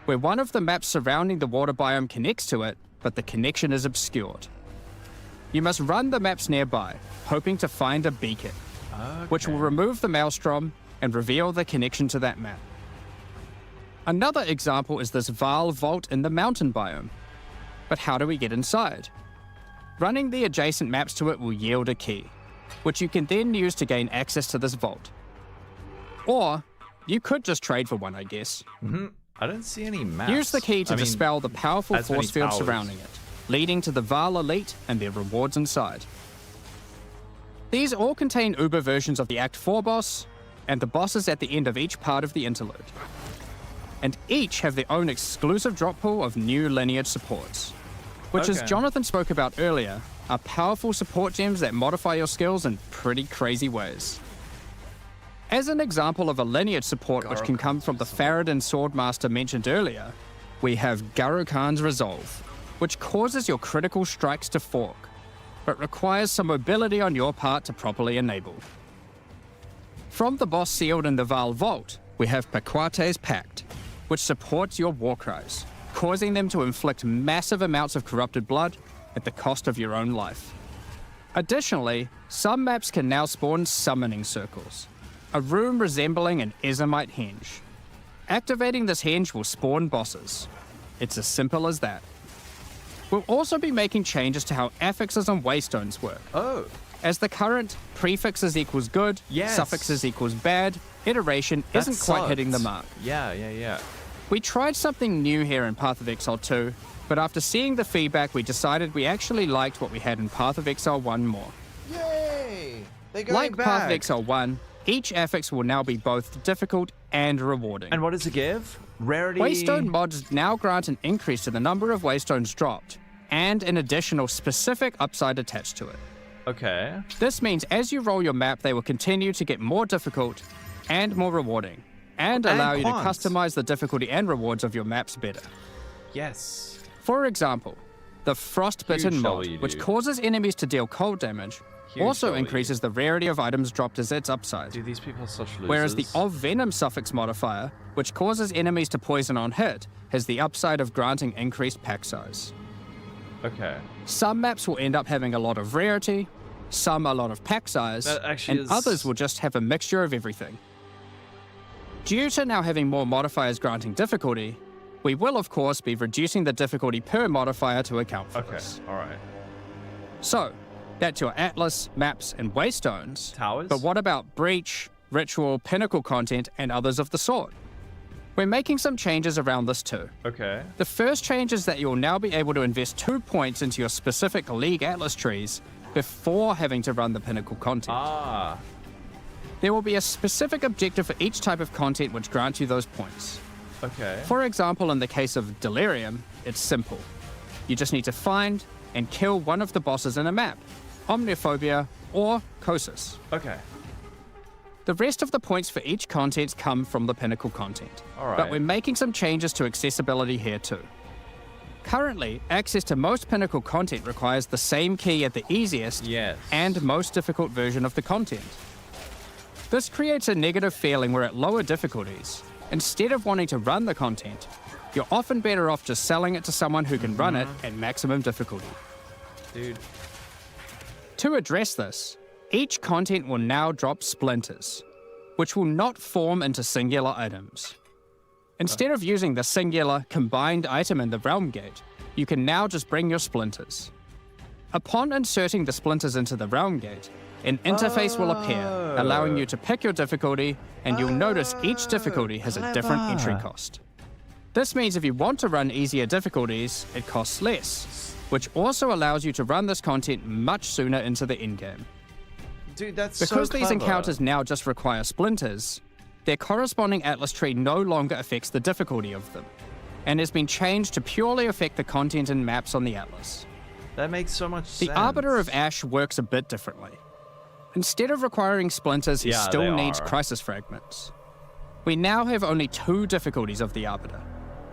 where one of the maps surrounding the water biome connects to it, but the connection is obscured. You must run the maps nearby, hoping to find a beacon, which will remove the maelstrom and reveal the connection to that map. Another example is this Vaal vault in the mountain biome. But how do we get inside? Running the adjacent maps to it will yield a key. which you can then use to gain access to this vault. Or, you could just trade for one, I guess. I don't see any maps. Use the key to dispel the powerful as many force field towers. surrounding it, leading to the Val Elite and their rewards inside. These all contain Uber versions of the Act 4 boss, and the bosses at the end of each part of the interlude. And each have their own exclusive drop pool of new lineage supports, which, as Okay. Jonathan spoke about earlier, are powerful support gems that modify your skills in pretty crazy ways. As an example of a lineage support which can come from the Faradin Swordmaster mentioned earlier, we have Garukhan's Resolve, which causes your critical strikes to fork, but requires some mobility on your part to properly enable. From the boss sealed in the Val Vault, we have Paquate's Pact, which supports your war cries, causing them to inflict massive amounts of corrupted blood at the cost of your own life. Additionally, some maps can now spawn summoning circles, a room resembling an Ezomite henge. Activating this henge will spawn bosses. It's as simple as that. We'll also be making changes to how affixes and waystones work. Oh. As the current prefixes equals good, Yes. suffixes equals bad, iteration That isn't quite hitting the sucked. mark. Yeah. We tried something new here in Path of Exile 2, but after seeing the feedback, we decided we actually liked what we had in Path of Exile 1 more. Yay! They're going Like back. Path of Exile 1, each affix will now be both difficult and rewarding. And what does it give? Rarity. Waystone mods now grant an increase to the number of waystones dropped, and an additional specific upside attached to it. Okay. This means as you roll your map, they will continue to get more difficult and more rewarding, and allow you to quant. customize the difficulty and rewards of your maps better. Yes. For example, the Frostbitten Huge mod, W, which dude. causes enemies to deal cold damage, Huge also W. increases the rarity of items dropped as its upside. Dude, these people are such losers. Whereas the of venom suffix modifier, which causes enemies to poison on hit, has the upside of granting increased pack size. Okay. Some maps will end up having a lot of rarity, some a lot of pack size, That actually and is- others will just have a mixture of everything. Due to now having more modifiers granting difficulty, we will of course be reducing the difficulty per modifier to account for Okay. this. Alright. So, that's your Atlas, maps, and waystones. Towers? But what about Breach, Ritual, Pinnacle content, and others of the sort? We're making some changes around this too. Okay. The first change is that you'll now be able to invest 2 points into your specific League Atlas trees before having to run the Pinnacle content. Ah. There will be a specific objective for each type of content which grants you those points. Okay. For example, in the case of Delirium, it's simple. You just need to find and kill one of the bosses in a map, Omniophobia or Kosis. Okay. The rest of the points for each content come from the Pinnacle content. Alright. But we're making some changes to accessibility here too. Currently, access to most Pinnacle content requires the same key at the easiest Yes. and most difficult version of the content. This creates a negative feeling where at lower difficulties, instead of wanting to run the content, you're often better off just selling it to someone who can run it at maximum difficulty. Dude. To address this, each content will now drop splinters, which will not form into singular items. Instead of using the singular combined item in the Realm Gate, you can now just bring your splinters. Upon inserting the splinters into the Realm Gate, an interface will appear, allowing you to pick your difficulty, and you'll notice each difficulty has a different entry cost. This means if you want to run easier difficulties, it costs less, which also allows you to run this content much sooner into the endgame. Dude, that's Because so these clever. encounters now just require splinters, their corresponding Atlas tree no longer affects the difficulty of them, and has been changed to purely affect the content and maps on the Atlas. That makes so much The sense. Arbiter of Ash works a bit differently. Instead of requiring splinters, he Yeah, still they needs are. crisis fragments. We now have only 2 difficulties of the Arbiter.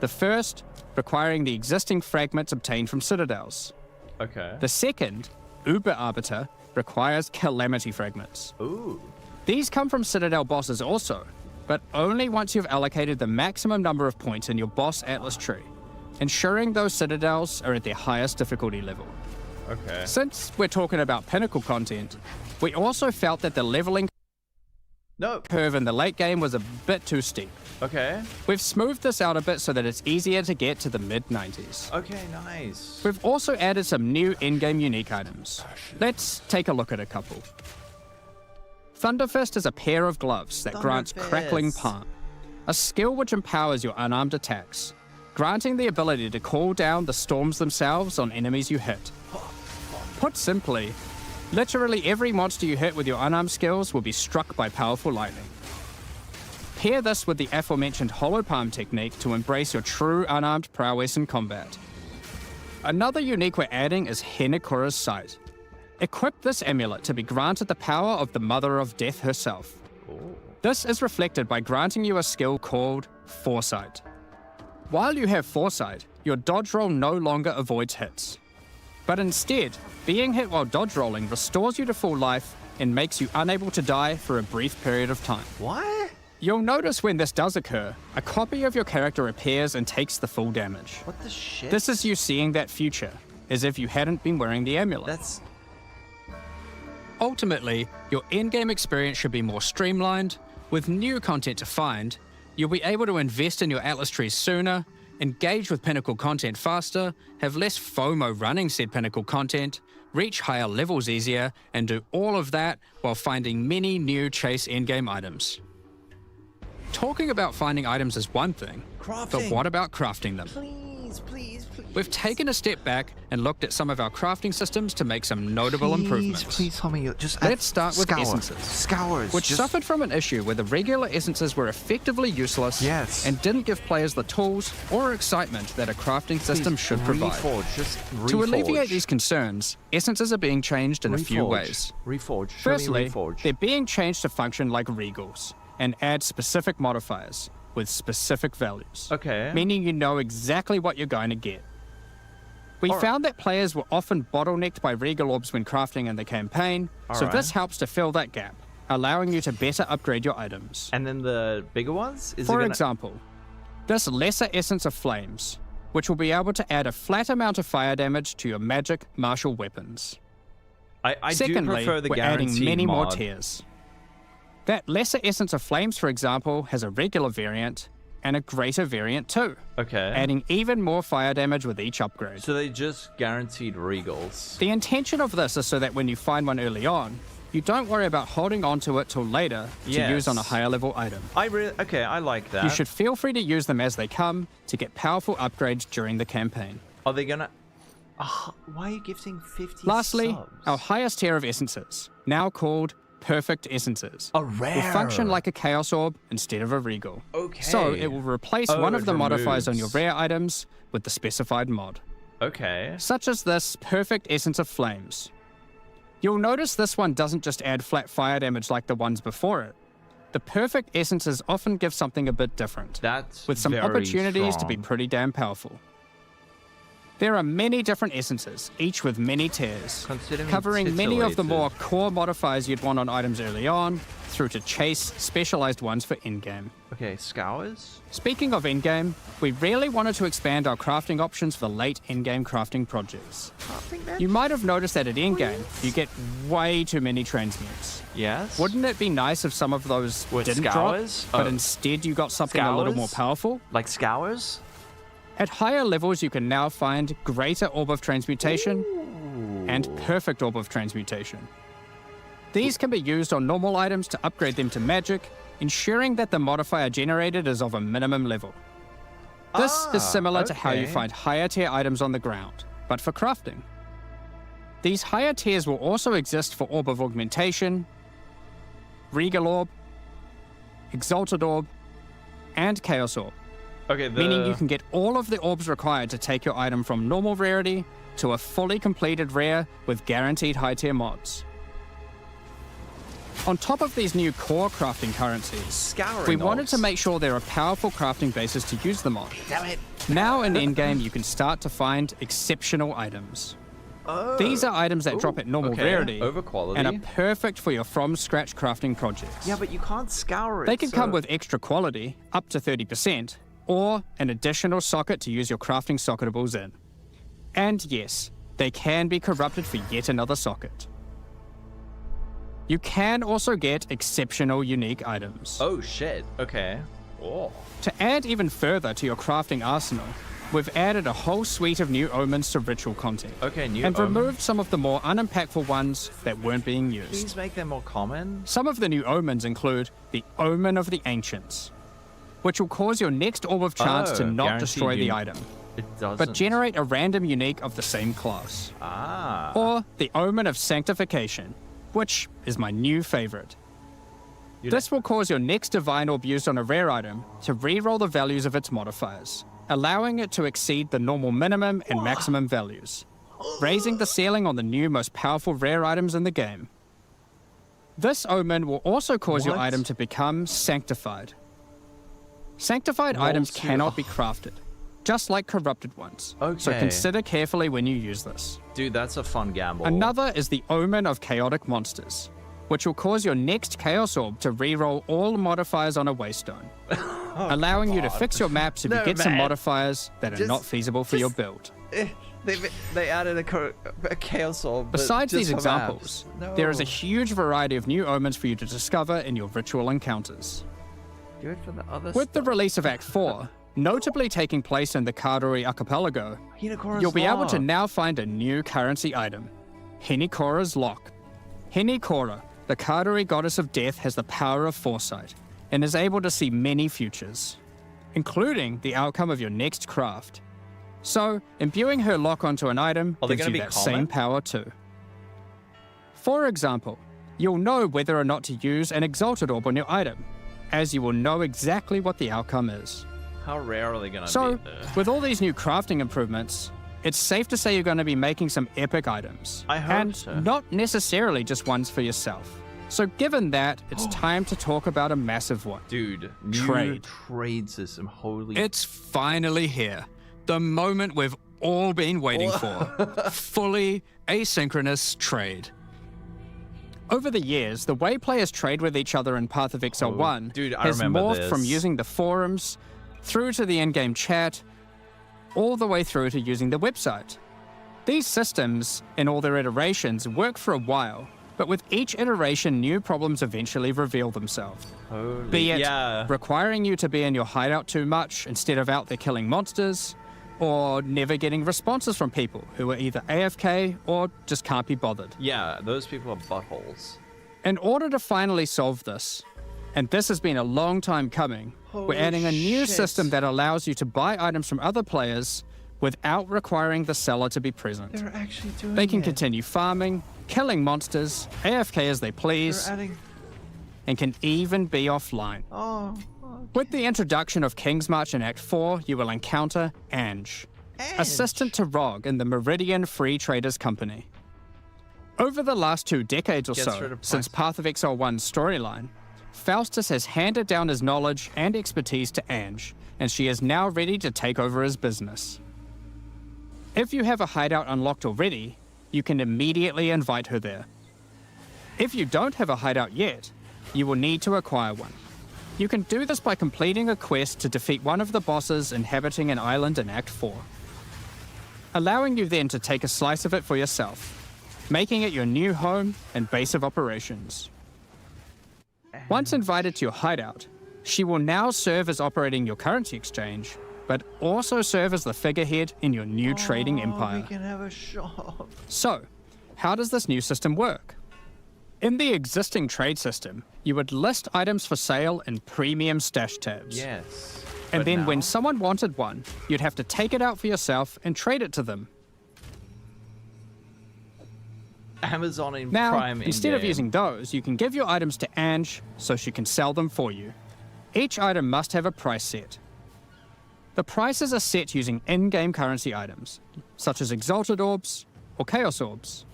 The first, requiring the existing fragments obtained from citadels. Okay. The second, Uber Arbiter, requires calamity fragments. Ooh. These come from Citadel bosses also, but only once you've allocated the maximum number of points in your boss Atlas tree, ensuring those Citadels are at their highest difficulty level. Okay. Since we're talking about Pinnacle content, we also felt that the leveling No. curve in the late game was a bit too steep. Okay. We've smoothed this out a bit so that it's easier to get to the mid-90s. Okay, nice. We've also added some new in-game unique items. Let's take a look at a couple. Thunderfist is a pair of gloves that grants Crackling Thunderfist. Palm, a skill which empowers your unarmed attacks, granting the ability to call down the storms themselves on enemies you hit. Put simply, literally every monster you hit with your unarmed skills will be struck by powerful lightning. Pair this with the aforementioned Hollow Palm technique to embrace your true unarmed prowess in combat. Another unique we're adding is Henekura's Sight. Equip this amulet to be granted the power of the Mother of Death herself. This is reflected by granting you a skill called Foresight. While you have Foresight, your dodge roll no longer avoids hits. But instead, being hit while dodge rolling restores you to full life and makes you unable to die for a brief period of time. What? You'll notice when this does occur, a copy of your character appears and takes the full damage. What the shit? This is you seeing that future, as if you hadn't been wearing the amulet. That's... Ultimately, your in-game experience should be more streamlined. With new content to find, you'll be able to invest in your Atlas trees sooner, engage with pinnacle content faster, have less FOMO running said pinnacle content, reach higher levels easier, and do all of that while finding many new chase endgame items. Talking about finding items is one thing, but Crafting. what about crafting them? Please, please, please. We've taken a step back and looked at some of our crafting systems to make some notable improvements. Please tell me. Just Let's start with scour. essences, Scours. which just... suffered from an issue where the regular essences were effectively useless Yes. and didn't give players the tools or excitement that a crafting system should provide. Reforge. Just reforge. To alleviate these concerns, essences are being changed in a few ways. Reforge. Show me Firstly, reforge. they're being changed to function like regals and add specific modifiers with specific values. Okay. Meaning you know exactly what you're going to get. We found that players were often bottlenecked by regal orbs when crafting in the campaign, so Alright. this helps to fill that gap, allowing you to better upgrade your items. And then the bigger ones? For example, this Lesser Essence of Flames, which will be able to add a flat amount of fire damage to your magic martial weapons. I do Secondly, prefer the we're adding guaranteed many more mod. tiers. That Lesser Essence of Flames, for example, has a regular variant and a greater variant too, Okay. adding even more fire damage with each upgrade. So they just guaranteed regals. The intention of this is so that when you find one early on, you don't worry about holding onto it till later to use on a Yes. higher level item. Okay, I like that. You should feel free to use them as they come to get powerful upgrades during the campaign. Are they gonna... why are you gifting 50 Lastly, subs? our highest tier of essences, now called Perfect Essences, A rare. will function like a Chaos Orb instead of a Regal. Okay. So it will replace Oh, one of it the modifiers on your removes. rare items with the specified mod, Okay. such as this Perfect Essence of Flames. You'll notice this one doesn't just add flat fire damage like the ones before it. The Perfect Essences often give something a bit different, That's with some very opportunities to be strong. pretty damn powerful. There are many different essences, each with many tiers, Considering covering many of the titillated. more core modifiers you'd want on items early on, through to chase specialized ones for in-game. Okay, scours? Speaking of in-game, we really wanted to expand our crafting options for late in-game crafting projects. You might have noticed that at in-game, you get way too many transmutes. Yes. Wouldn't it be nice if some of those With didn't scours? drop, but Oh. instead you got something a little more Scours? powerful? Like scours? At higher levels, you can now find Greater Orb of Transmutation and Perfect Orb of Transmutation. These can be used on normal items to upgrade them to magic, ensuring that the modifier generated is of a minimum level. This is similar to how you okay. find higher tier items on the ground, but for crafting. These higher tiers will also exist for Orb of Augmentation, Regal Orb, Exalted Orb, and Chaos Orb. Okay, Meaning you can get all of the orbs required to take your item from normal rarity to a fully completed rare with guaranteed high tier mods. On top of these new core crafting currencies, Scouring we wanted orbs. to make sure there are powerful crafting bases to use them on. Damn it. Now in endgame, you can start to find exceptional items. These are items that drop at normal okay. rarity Over quality. and are perfect for your from-scratch crafting projects. Yeah, but you can't scour it. They can come so- with extra quality, up to 30%, or an additional socket to use your crafting socketables in. And yes, they can be corrupted for yet another socket. You can also get exceptional unique items. Oh shit. Okay. Oh. To add even further to your crafting arsenal, we've added a whole suite of new omens to ritual content. Okay, new and omen. removed some of the more unimpactful ones that weren't being used. Please make them more common. Some of the new omens include the Omen of the Ancients, which will cause your next Orb of Chance to not guaranteed destroy the you- item, It doesn't. but generate a random unique of the same class. Ah. Or the Omen of Sanctification, which is my new favorite. This will cause your next Divine Orb used on a rare item to reroll the values of its modifiers, allowing it to exceed the normal minimum and maximum values, raising the ceiling on the new most powerful rare items in the game. This Omen will also cause your What? item to become Sanctified. Sanctified items to- cannot be crafted, just like corrupted ones. So Okay. consider carefully when you use this. Dude, that's a fun gamble. Another is the Omen of Chaotic Monsters, which will cause your next Chaos Orb to reroll all modifiers on a Waystone, allowing you to fix your maps if you No, get some man. modifiers that are Just- not feasible for your just- build. They added a chaos orb. but Besides just these for examples, maps. there is a No. huge variety of new omens for you to discover in your ritual encounters. Do it for the other With the stuff. release of Act 4, notably taking place in the Karori Archipelago, Hinakora's you'll be able to Lock. now find a new currency item, Hinikora's Lock. Hinikora, the Karori goddess of death, has the power of foresight and is able to see many futures, including the outcome of your next craft. So, imbuing her lock onto an item Are they gives gonna you be that common? same power too. For example, you'll know whether or not to use an Exalted Orb on your item, as you will know exactly what the outcome is. How rare are they gonna So, be? with all these new crafting improvements, it's safe to say you're going to be making some epic items. I hope and so. not necessarily just ones for yourself. So given that, it's time to talk about a massive one. Dude, new Trade. trade system. Holy. It's finally here. The moment we've all been waiting for. Fully asynchronous trade. Over the years, the way players trade with each other in Path of Exile 1 dude, I has remember morphed from this. using the forums, through to the in-game chat, all the way through to using the website. These systems, in all their iterations, work for a while, but with each iteration, new problems eventually reveal themselves. Holy. Be it Yeah. requiring you to be in your hideout too much instead of out there killing monsters, or never getting responses from people who are either AFK or just can't be bothered. Yeah, those people are buttholes. In order to finally solve this, and this has been a long time coming, we're adding a new shit. system that allows you to buy items from other players without requiring the seller to be present. They're actually doing They can it. continue farming, killing monsters, AFK as they please, They're adding. and can even be offline. Oh. With the introduction of King's March in Act 4, you will encounter Ange, assistant to Rog in the Meridian Free Traders Company. Over the last 2 decades or Gets rid so, of since price. Path of Exile 1's storyline, Faustus has handed down his knowledge and expertise to Ange, and she is now ready to take over his business. If you have a hideout unlocked already, you can immediately invite her there. If you don't have a hideout yet, you will need to acquire one. You can do this by completing a quest to defeat one of the bosses inhabiting an island in Act 4, allowing you then to take a slice of it for yourself, making it your new home and base of operations. Once invited to your hideout, she will now serve as operating your currency exchange, but also serve as the figurehead in your new trading empire. We can have a shop. So, how does this new system work? In the existing trade system, you would list items for sale in premium stash tabs. Yes. And but then now- when someone wanted one, you'd have to take it out for yourself and trade it to them. Amazon in Now, Prime instead of in-game. using those, you can give your items to Ange so she can sell them for you. Each item must have a price set. The prices are set using in-game currency items, such as Exalted Orbs or Chaos Orbs.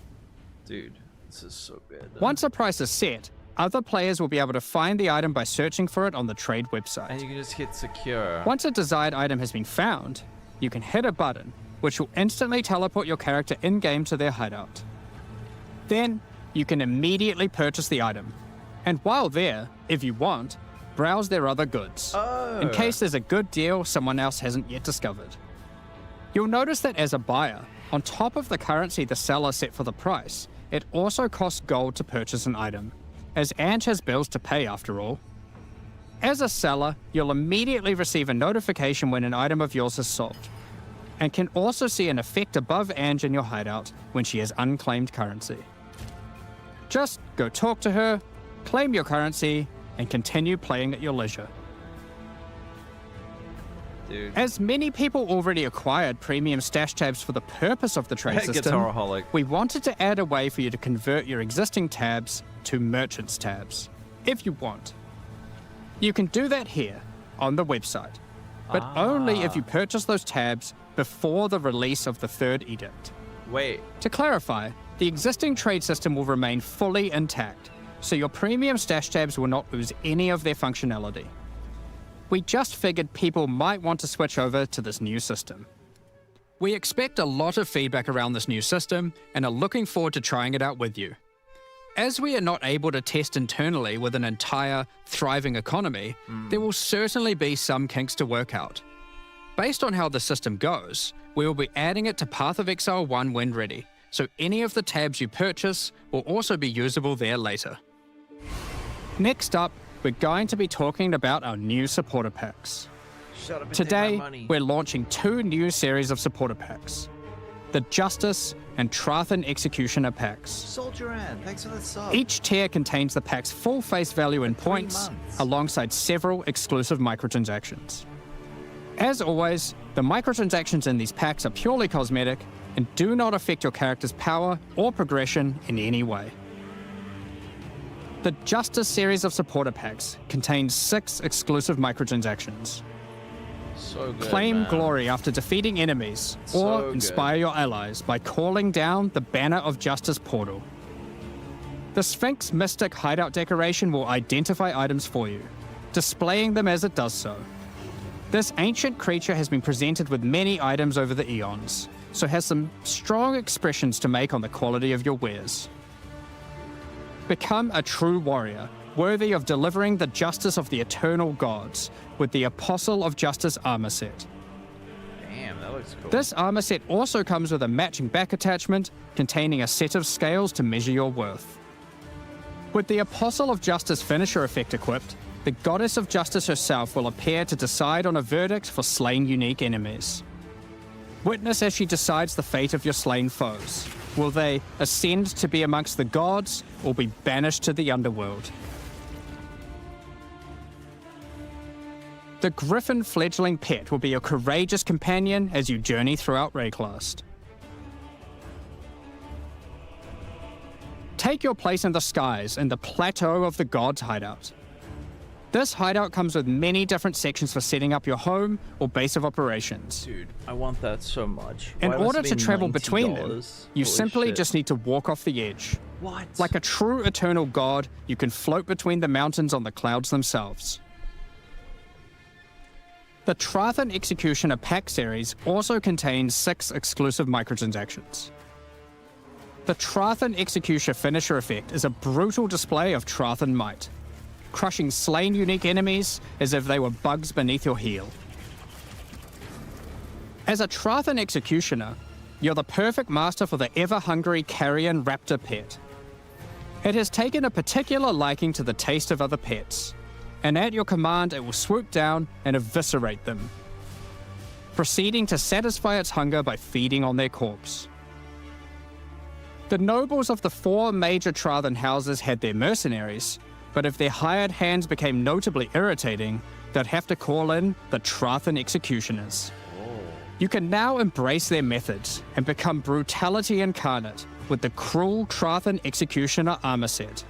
Dude, this is so good. Once a price is set, other players will be able to find the item by searching for it on the trade And website. you can just hit secure. Once a desired item has been found, you can hit a button, which will instantly teleport your character in-game to their hideout. Then, you can immediately purchase the item. And while there, if you want, browse their other goods, in case there's a good deal someone else hasn't yet discovered. You'll notice that as a buyer, on top of the currency the seller set for the price, it also costs gold to purchase an item, as Ange has bills to pay after all. As a seller, you'll immediately receive a notification when an item of yours is sold, and can also see an effect above Ange in your hideout when she has unclaimed currency. Just go talk to her, claim your currency, and continue playing at your leisure. Dude. As many people already acquired premium stash tabs for the purpose of the trade system, Guitaraholic. we wanted to add a way for you to convert your existing tabs to merchants tabs, if you want. You can do that here, on the website, but only if you purchase those tabs before the release of the Third Edict. Wait. To clarify, the existing trade system will remain fully intact, so your premium stash tabs will not lose any of their functionality. We just figured people might want to switch over to this new system. We expect a lot of feedback around this new system and are looking forward to trying it out with you. As we are not able to test internally with an entire, thriving economy, there will certainly be some kinks to work out. Based on how the system goes, we will be adding it to Path of Exile 1 when ready, so any of the tabs you purchase will also be usable there later. Next up, we're going to be talking about our new supporter packs. Shut up and Today, take my money. we're launching 2 new series of supporter packs, the Justice and Trathan Executioner packs. Soldier Ann, thanks for the sub. Each tier contains the pack's full face value in 3 points, months. alongside several exclusive microtransactions. As always, the microtransactions in these packs are purely cosmetic and do not affect your character's power or progression in any way. The Justice series of supporter packs contains 6 exclusive microtransactions. So good, Claim man. glory after defeating enemies, So or good. inspire your allies by calling down the Banner of Justice portal. The Sphinx Mystic hideout decoration will identify items for you, displaying them as it does so. This ancient creature has been presented with many items over the eons, so has some strong expressions to make on the quality of your wares. Become a true warrior, worthy of delivering the justice of the eternal gods, with the Apostle of Justice armor set. Damn, that looks cool. This armor set also comes with a matching back attachment containing a set of scales to measure your worth. With the Apostle of Justice finisher effect equipped, the Goddess of Justice herself will appear to decide on a verdict for slain unique enemies. Witness as she decides the fate of your slain foes. Will they ascend to be amongst the gods or be banished to the underworld? The Griffin fledgling pet will be your courageous companion as you journey throughout Rayclast. Take your place in the skies in the Plateau of the Gods hideout. This hideout comes with many different sections for setting up your home or base of operations. Dude, I want that so much. In Why must order it to be travel $90? between them, you Holy simply shit. just need to walk off the edge. What? Like a true eternal god, you can float between the mountains on the clouds themselves. The Trathan Executioner pack series also contains 6 exclusive microtransactions. The Trathan Executioner finisher effect is a brutal display of Trathan might, crushing slain unique enemies as if they were bugs beneath your heel. As a Trathan Executioner, you're the perfect master for the ever-hungry carrion raptor pet. It has taken a particular liking to the taste of other pets, and at your command it will swoop down and eviscerate them, proceeding to satisfy its hunger by feeding on their corpse. The nobles of the 4 major Trathan houses had their mercenaries, but if their hired hands became notably irritating, they'd have to call in the Trathan Executioners. You can now embrace their methods and become brutality incarnate with the Cruel Trathan Executioner armor set.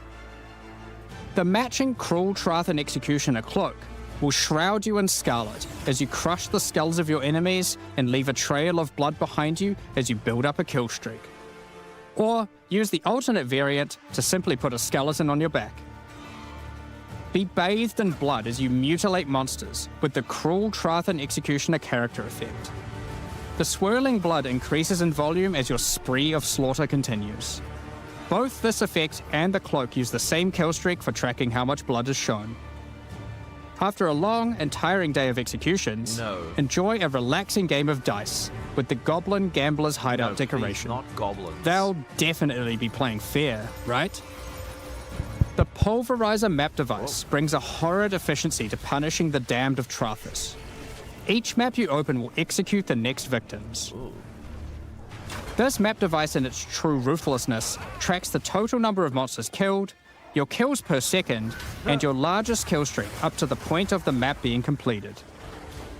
The matching Cruel Trathan Executioner cloak will shroud you in scarlet as you crush the skulls of your enemies and leave a trail of blood behind you as you build up a kill streak. Or use the alternate variant to simply put a skeleton on your back. Be bathed in blood as you mutilate monsters with the Cruel Trathan Executioner character effect. The swirling blood increases in volume as your spree of slaughter continues. Both this effect and the cloak use the same kill streak for tracking how much blood is shown. After a long and tiring day of executions, enjoy a relaxing game of dice with the Goblin Gambler's Hideout decoration. Not goblins. They'll definitely be playing fair, right? The Pulverizer map device brings a horrid efficiency to punishing the damned of Trathus. Each map you open will execute the next victims. This map device in its true ruthlessness tracks the total number of monsters killed, your kills per second, and your largest kill streak up to the point of the map being completed.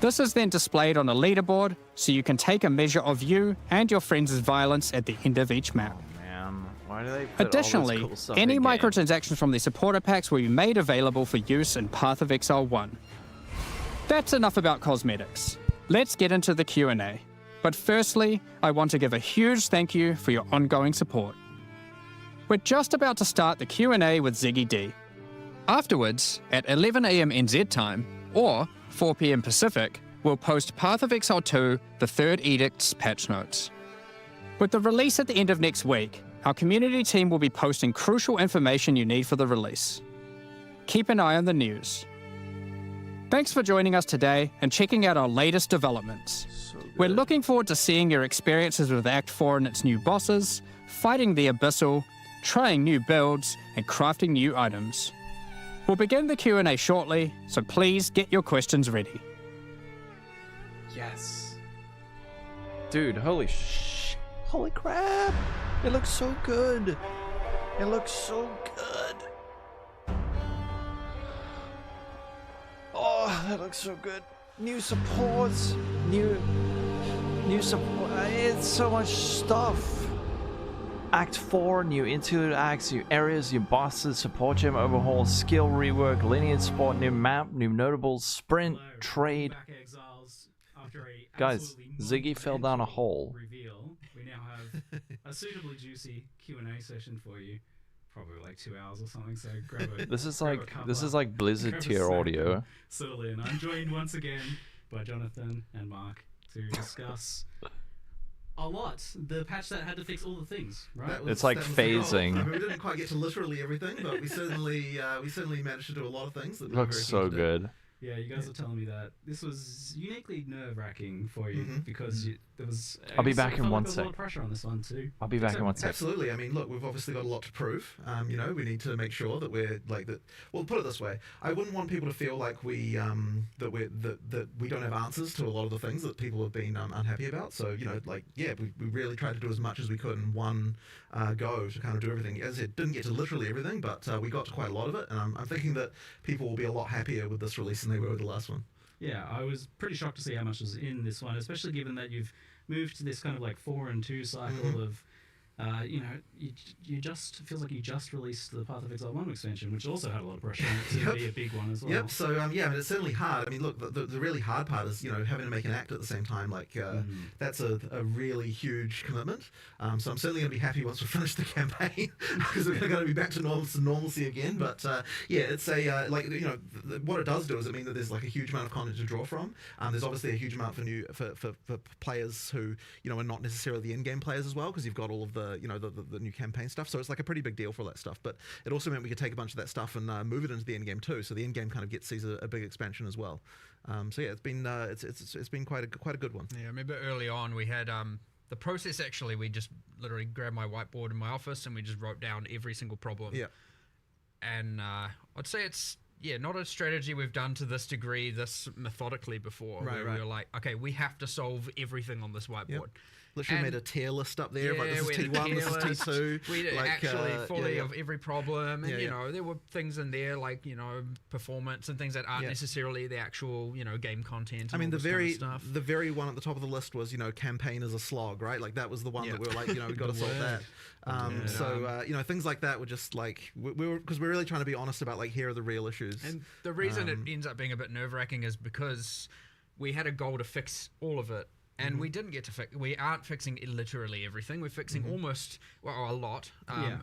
This is then displayed on a leaderboard so you can take a measure of you and your friends' violence at the end of each map. Man, why do they put Additionally, all this cool stuff any in game? microtransactions from the supporter packs will be made available for use in Path of Exile 1. That's enough about cosmetics. Let's get into the Q&A. But firstly, I want to give a huge thank you for your ongoing support. We're just about to start the Q&A with Ziggy D. Afterwards, at 11 AM NZ time, or 4 PM Pacific, we'll post Path of Exile 2, the Third Edict's patch notes. With the release at the end of next week, our community team will be posting crucial information you need for the release. Keep an eye on the news. Thanks for joining us today and checking out our latest developments. We're looking forward to seeing your experiences with Act 4 and its new bosses, fighting the Abyssal, trying new builds, and crafting new items. We'll begin the Q&A shortly, so please get your questions ready. Yes. Dude, holy crap. It looks so good. It looks so good. Oh, that looks so good. New supports, new support. It's so much stuff. Act 4, new interlude acts, new areas, new bosses, support gem overhaul, skill rework, lineage support, new map, new notables, sprint, trade. Guys, Ziggy fell down a hole. Reveal. We now have a suitably juicy Q&A session for you. Probably like 2 hours or something. So grab a. This is like Blizzard tier audio. Settle in. I'm joined once again by Jonathan and Mark to discuss a lot. The patch that had to fix all the things, right? It's like phasing. I mean, we didn't quite get to literally everything, but we certainly managed to do a lot of things. That Looks so good. Yeah, you guys were telling me that this was uniquely nerve-wracking for you because there was. I'll be back in 1 there was a sec. lot of pressure on this one too. I'll be back in 1 sec. Absolutely. I mean, look, we've obviously got a lot to prove. You know, we need to make sure that we're like that. Well, put it this way: I wouldn't want people to feel like we that we don't have answers to a lot of the things that people have been unhappy about. So, you know, like we really tried to do as much as we could in one go to kind of do everything. As it didn't get to literally everything, but we got to quite a lot of it, and I'm thinking that people will be a lot happier with this release than they were with the last one. Yeah, I was pretty shocked to see how much was in this one, especially given that you've moved to this kind of like 4 and 2 cycle of, you know, you just feels like you just released the Path of Exile 1 expansion, which also had a lot of pressure on it to be a big one as well. Yep. So yeah, I mean, it's certainly hard. I mean, look, the really hard part is, you know, having to make an act at the same time. Like that's a really huge commitment. So I'm certainly going to be happy once we finish the campaign because we're going to be back to normalcy again. But yeah, it's a like, you know, what it does do is it means that there's like a huge amount of content to draw from. There's obviously a huge amount for players who, you know, are not necessarily the in-game players as well, because you've got all of the, you know, the new campaign stuff. So it's like a pretty big deal for all that stuff. But it also meant we could take a bunch of that stuff and move it into the end game too. So the end game kind of sees a big expansion as well. So yeah, it's been quite a good one. Yeah, I remember early on we had the process. Actually, we just literally grabbed my whiteboard in my office and we just wrote down every single problem. Yeah. And I'd say it's not a strategy we've done to this degree, this methodically before. Right. We were like, okay, we have to solve everything on this whiteboard. Yep. Literally made a tier list up there. Like, this is T1, this is T2. We did like, actually fully of every problem. And, you yeah. know, there were things in there like, you know, performance and things that aren't necessarily the actual, you know, game content. I mean, the very one at the top of the list was, you know, campaign is a slog, right? Like, that was the one that we were like, you know, we've got to solve that. So, you know, things like that were just like, because we're really trying to be honest about, like, here are the real issues. And the reason it ends up being a bit nerve-wracking is because we had a goal to fix all of it. And we didn't get to fix. We aren't fixing literally everything. We're fixing almost, well, a lot.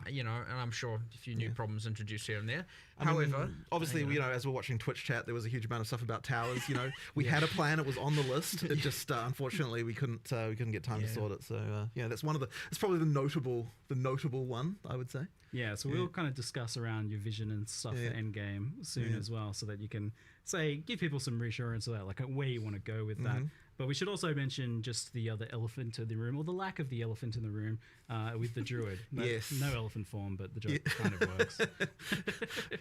You know, and I'm sure a few new problems introduced here and there. However, obviously, you know, as we're watching Twitch chat, there was a huge amount of stuff about towers. You know, we had a plan; it was on the list. It just, unfortunately, we couldn't get time to sort it. So, yeah, that's one of the. It's probably the notable one, I would say. Yeah, so we'll kind of discuss around your vision and stuff for Endgame soon as well, so that you can give people some reassurance about like where you want to go with that. But we should also mention just the other elephant in the room, or the lack of the elephant in the room, with the druid. No elephant form, but the druid kind of works.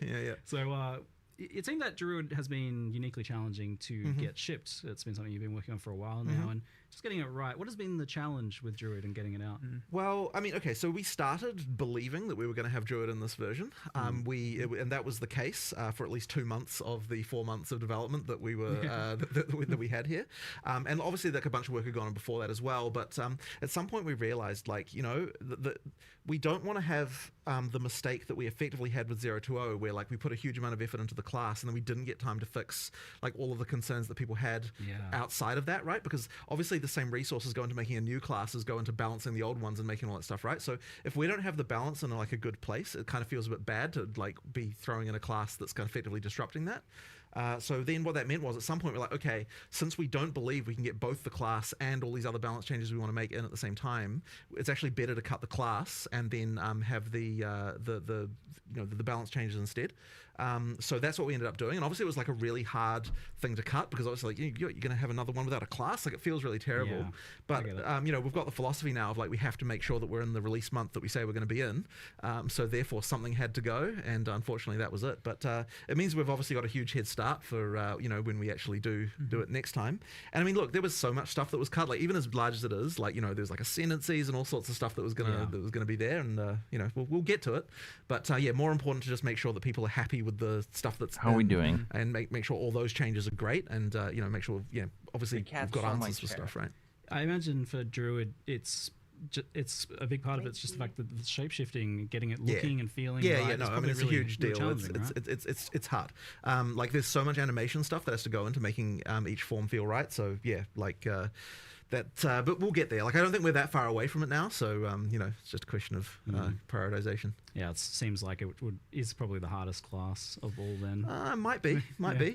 Yeah. So it seemed that Druid has been uniquely challenging to get shipped. It's been something you've been working on for a while now, and just getting it right. What has been the challenge with Druid and getting it out? Well, I mean, okay, so we started believing that we were going to have Druid in this version. And that was the case for at least 2 months of the 4 months of development that we were that we had here. And obviously, like a bunch of work had gone on before that as well. But at some point, we realized, like, you know, that we don't want to have the mistake that we effectively had with 020, where like we put a huge amount of effort into the class and then we didn't get time to fix like all of the concerns that people had outside of that, right? Because obviously the same resources go into making a new class as go into balancing the old ones and making all that stuff, right? So if we don't have the balance in like a good place, it kind of feels a bit bad to like be throwing in a class that's kind of effectively disrupting that. So then what that meant was at some point we're like, okay, since we don't believe we can get both the class and all these other balance changes we want to make in at the same time, it's actually better to cut the class and then have the balance changes instead. So that's what we ended up doing, and obviously it was like a really hard thing to cut because obviously like you're going to have another one without a class, like it feels really terrible. But you know, we've got the philosophy now of like we have to make sure that we're in the release month that we say we're going to be in. So therefore something had to go, and unfortunately that was it. But it means we've obviously got a huge head start for you know, when we actually do it next time. And I mean, look, there was so much stuff that was cut, like even as large as it is, like, you know, there's like ascendancies and all sorts of stuff that was gonna be there, and you know, we'll get to it. But yeah, more important to just make sure that people are happy with the stuff that's how are we doing, and make sure all those changes are great, and you know, make sure obviously we've got answers for stuff, right? I imagine for Druid it's a big part of it's just the fact that the shapeshifting, getting it looking and feeling right, no, I mean, it's a huge deal. It's hard. Like there's so much animation stuff that has to go into making each form feel right. So yeah, like but we'll get there. Like I don't think we're that far away from it now. So you know, it's just a question of prioritization. Yeah, it seems like is probably the hardest class of all. Then might be.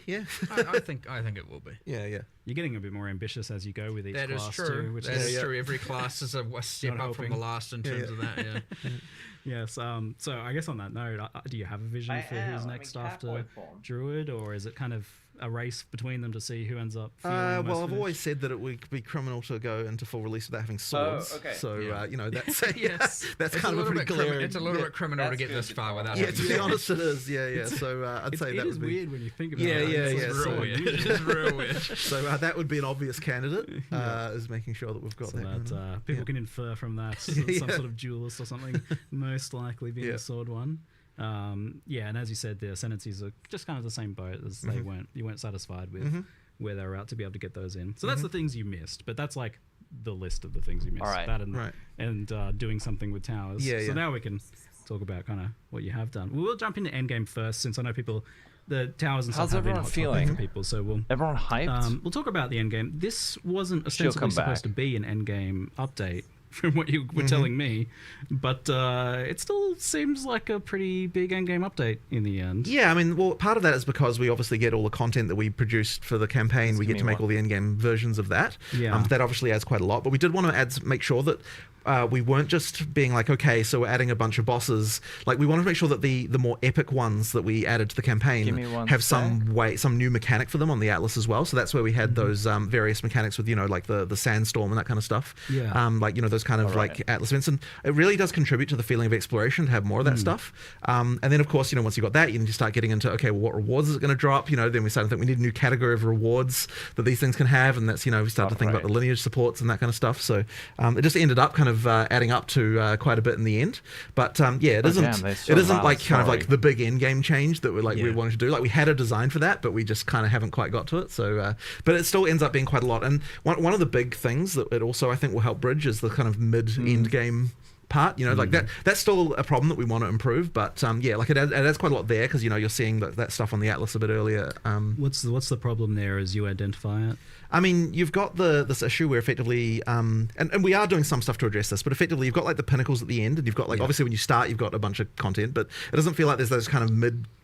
Yeah. I think it will be. Yeah. You're getting a bit more ambitious as you go with each class. That is true. Too, which is true. Every class is a step up from the last in terms of that. Yeah. Yes. So I guess on that note, do you have a vision for who's next after Druid, or is it kind of a race between them to see who ends up feeling well, I've always said that it would be criminal to go into full release without having swords. Okay. So you know, that's yes, that's kind of a pretty clear. It's a little bit criminal to get this far without. Yeah, to be honest, it is. Yeah. So I'd say that would be weird when you think about it. It's real weird. It's real weird. So that would be an obvious candidate. Is making sure that we've got that. People can infer from that some sort of duelist or something. Most likely being the sword one. And as you said, the ascendancies are just kind of the same boat as you weren't satisfied with where they were at to be able to get those in. So that's the things you missed, but that's like the list of the things you missed. All right. That and doing something with towers. So now we can talk about kind of what you have done. We'll jump into Endgame first, since I know the towers and stuff have been a hot topic for people. So everyone hyped. We'll talk about the Endgame. This wasn't ostensibly supposed to be an Endgame update, from what you were telling me, but it still seems like a pretty big endgame update in the end. Yeah, I mean, well, part of that is because we obviously get all the content that we produced for the campaign. We get to make all the endgame versions of that. That obviously adds quite a lot, but we did want to make sure that we weren't just being like, okay, so we're adding a bunch of bosses. Like, we wanted to make sure that the more epic ones that we added to the campaign have some new mechanic for them on the Atlas as well. So that's where we had those various mechanics with, you know, like the sandstorm and that kind of stuff. Like, you know, those kind of like Atlas events. And it really does contribute to the feeling of exploration to have more of that stuff. And then, of course, you know, once you got that, you can just start getting into, okay, well, what rewards is it going to drop? You know, then we started to think we need a new category of rewards that these things can have. And that's, you know, we started to think about the lineage supports and that kind of stuff. So it just ended up kind of adding up to quite a bit in the end. But it isn't like kind of like the big end game change that we wanted to do. Like, we had a design for that, but we just kind of haven't quite got to it. So but it still ends up being quite a lot. And one of the big things that it also, I think, will help bridge is the kind of mid end game part, you know, like that's still a problem that we want to improve, but like it adds quite a lot there, because, you know, you're seeing that stuff on the Atlas a bit earlier. What's the problem there as you identify it? I mean, you've got this issue where effectively, and we are doing some stuff to address this, but effectively you've got like the pinnacles at the end, and you've got like, obviously when you start, you've got a bunch of content, but it doesn't feel like there's those kind of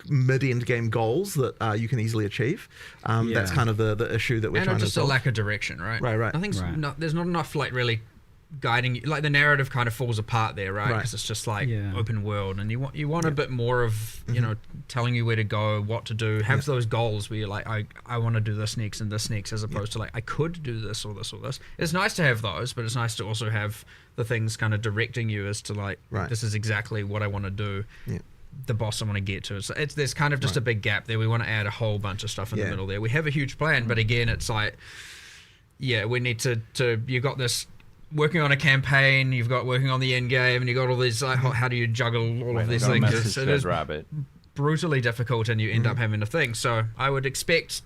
mid-end game goals that you can easily achieve. That's kind of the issue that we're trying to solve. And just a lack of direction, right? Right. I think there's not enough like really guiding you. Like, the narrative kind of falls apart there, right? Because it's just like open world, and you want a bit more of, you know, telling you where to go, what to do, have those goals where you're like, I want to do this next and this next, as opposed to like, I could do this or this or this. It's nice to have those, but it's nice to also have the things kind of directing you as to like, this is exactly what I want to do. the boss I want to get to. So there's kind of just a big gap there. We want to add a whole bunch of stuff in the middle there. We have a huge plan, but again, it's like, yeah, we need to you got this working on a campaign, you've got working on the end game, and you got all these like, how do you juggle all of these things? It is brutally difficult, and you end up having to think. So I would expect,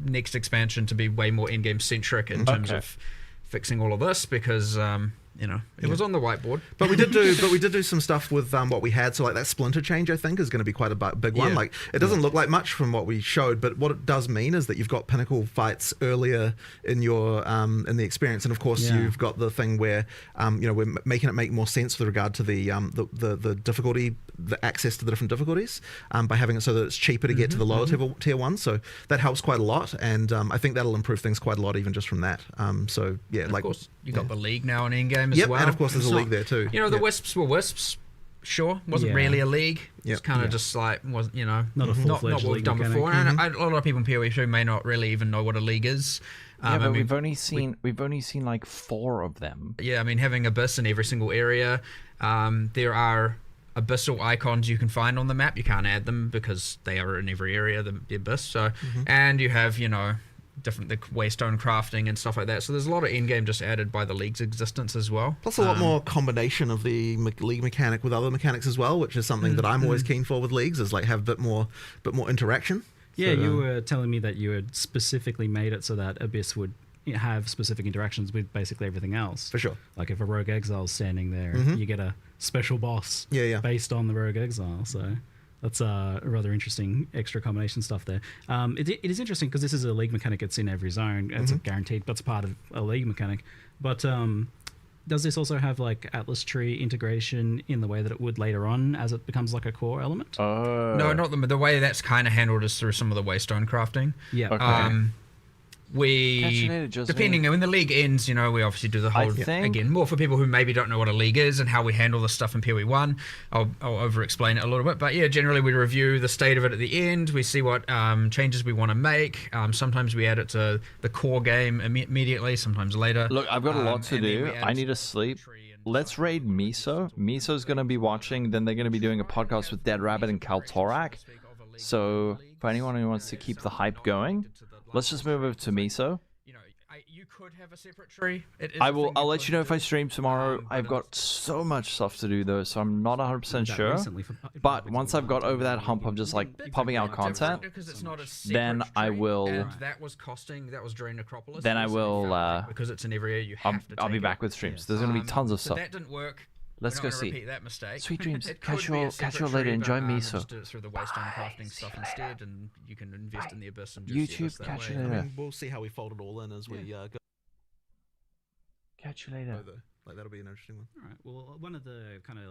next expansion to be way more end game centric in terms of fixing all of this, because it was on the whiteboard. But we did do some stuff with what we had. So like that splinter change, I think, is going to be quite a big one. Like it doesn't look like much from what we showed, but what it does mean is that you've got pinnacle fights earlier in your in the experience, and of course you've got the thing where we're making it make more sense with regard to the difficulty, the access to the different difficulties, by having it so that it's cheaper to get to the lower tier ones. So that helps quite a lot, and I think that'll improve things quite a lot even just from that. So yeah, and like of course you got the league now in Endgame as well. And of course there's a league there too. The Wisps were Wisps, sure, wasn't really a league. It's kind of just like not a full-fledged not what we've league done mechanic. before. And a lot of people in PoE may not really even know what a league is. But we've only seen like 4 of them. Yeah, I mean, having Abyss in every single area. There are Abyssal icons you can find on the map. You can't add them because they are in every area, the Abyss. So, and you have different the waystone crafting and stuff like that. So there's a lot of endgame just added by the league's existence as well. Plus a lot more combination of the league mechanic with other mechanics as well, which is something that I'm always keen for with leagues, is like have a bit more interaction. Yeah, So, you were telling me that you had specifically made it so that Abyss would have specific interactions with basically everything else. For sure. Like if a rogue exile's standing there, you get a special boss based on the rogue exile. So that's a rather interesting extra combination stuff there. It is interesting because this is a league mechanic. It's in every zone. It's a guaranteed. That's part of a league mechanic. But does this also have like Atlas tree integration in the way that it would later on as it becomes like a core element? No, not the way that's kind of handled is through some of the waystone crafting. Yeah. Okay. Depending when the league ends, we obviously do the whole again more for people who maybe don't know what a league is and how we handle this stuff in PoE 1. I'll over explain it a little bit, but yeah, generally we review the state of it at the end. We see what changes we want to make. Sometimes we add it to the core game immediately, sometimes later. Look, I've got a lot to do. I need to sleep. Let's raid Miso. Miso's going to be watching. Then they're going to be doing a podcast with Dead Rabbit and Kaltorak. So for anyone who wants to keep the hype going, let's just move over to Miso. You could have a separate tree. I'll let you know if I stream tomorrow. I've got so much stuff to do though, so I'm not 100% sure. But once I've got over that hump of just like pumping out content, then I will. And that was during Necropolis. Then I will. Because it's in every area, you have to. I'll be back with streams. There's gonna be tons of stuff. That didn't work. Let's go see. That mistake. Sweet dreams. Catch you later. Enjoy Miso. Just do it through the waystone crafting stuff instead, and you can invest in the Abyss and just YouTube. Catch you later. We'll see how we fold it all in as we go. Catch you later. Like that'll be an interesting one. All right. Well, one of the kind of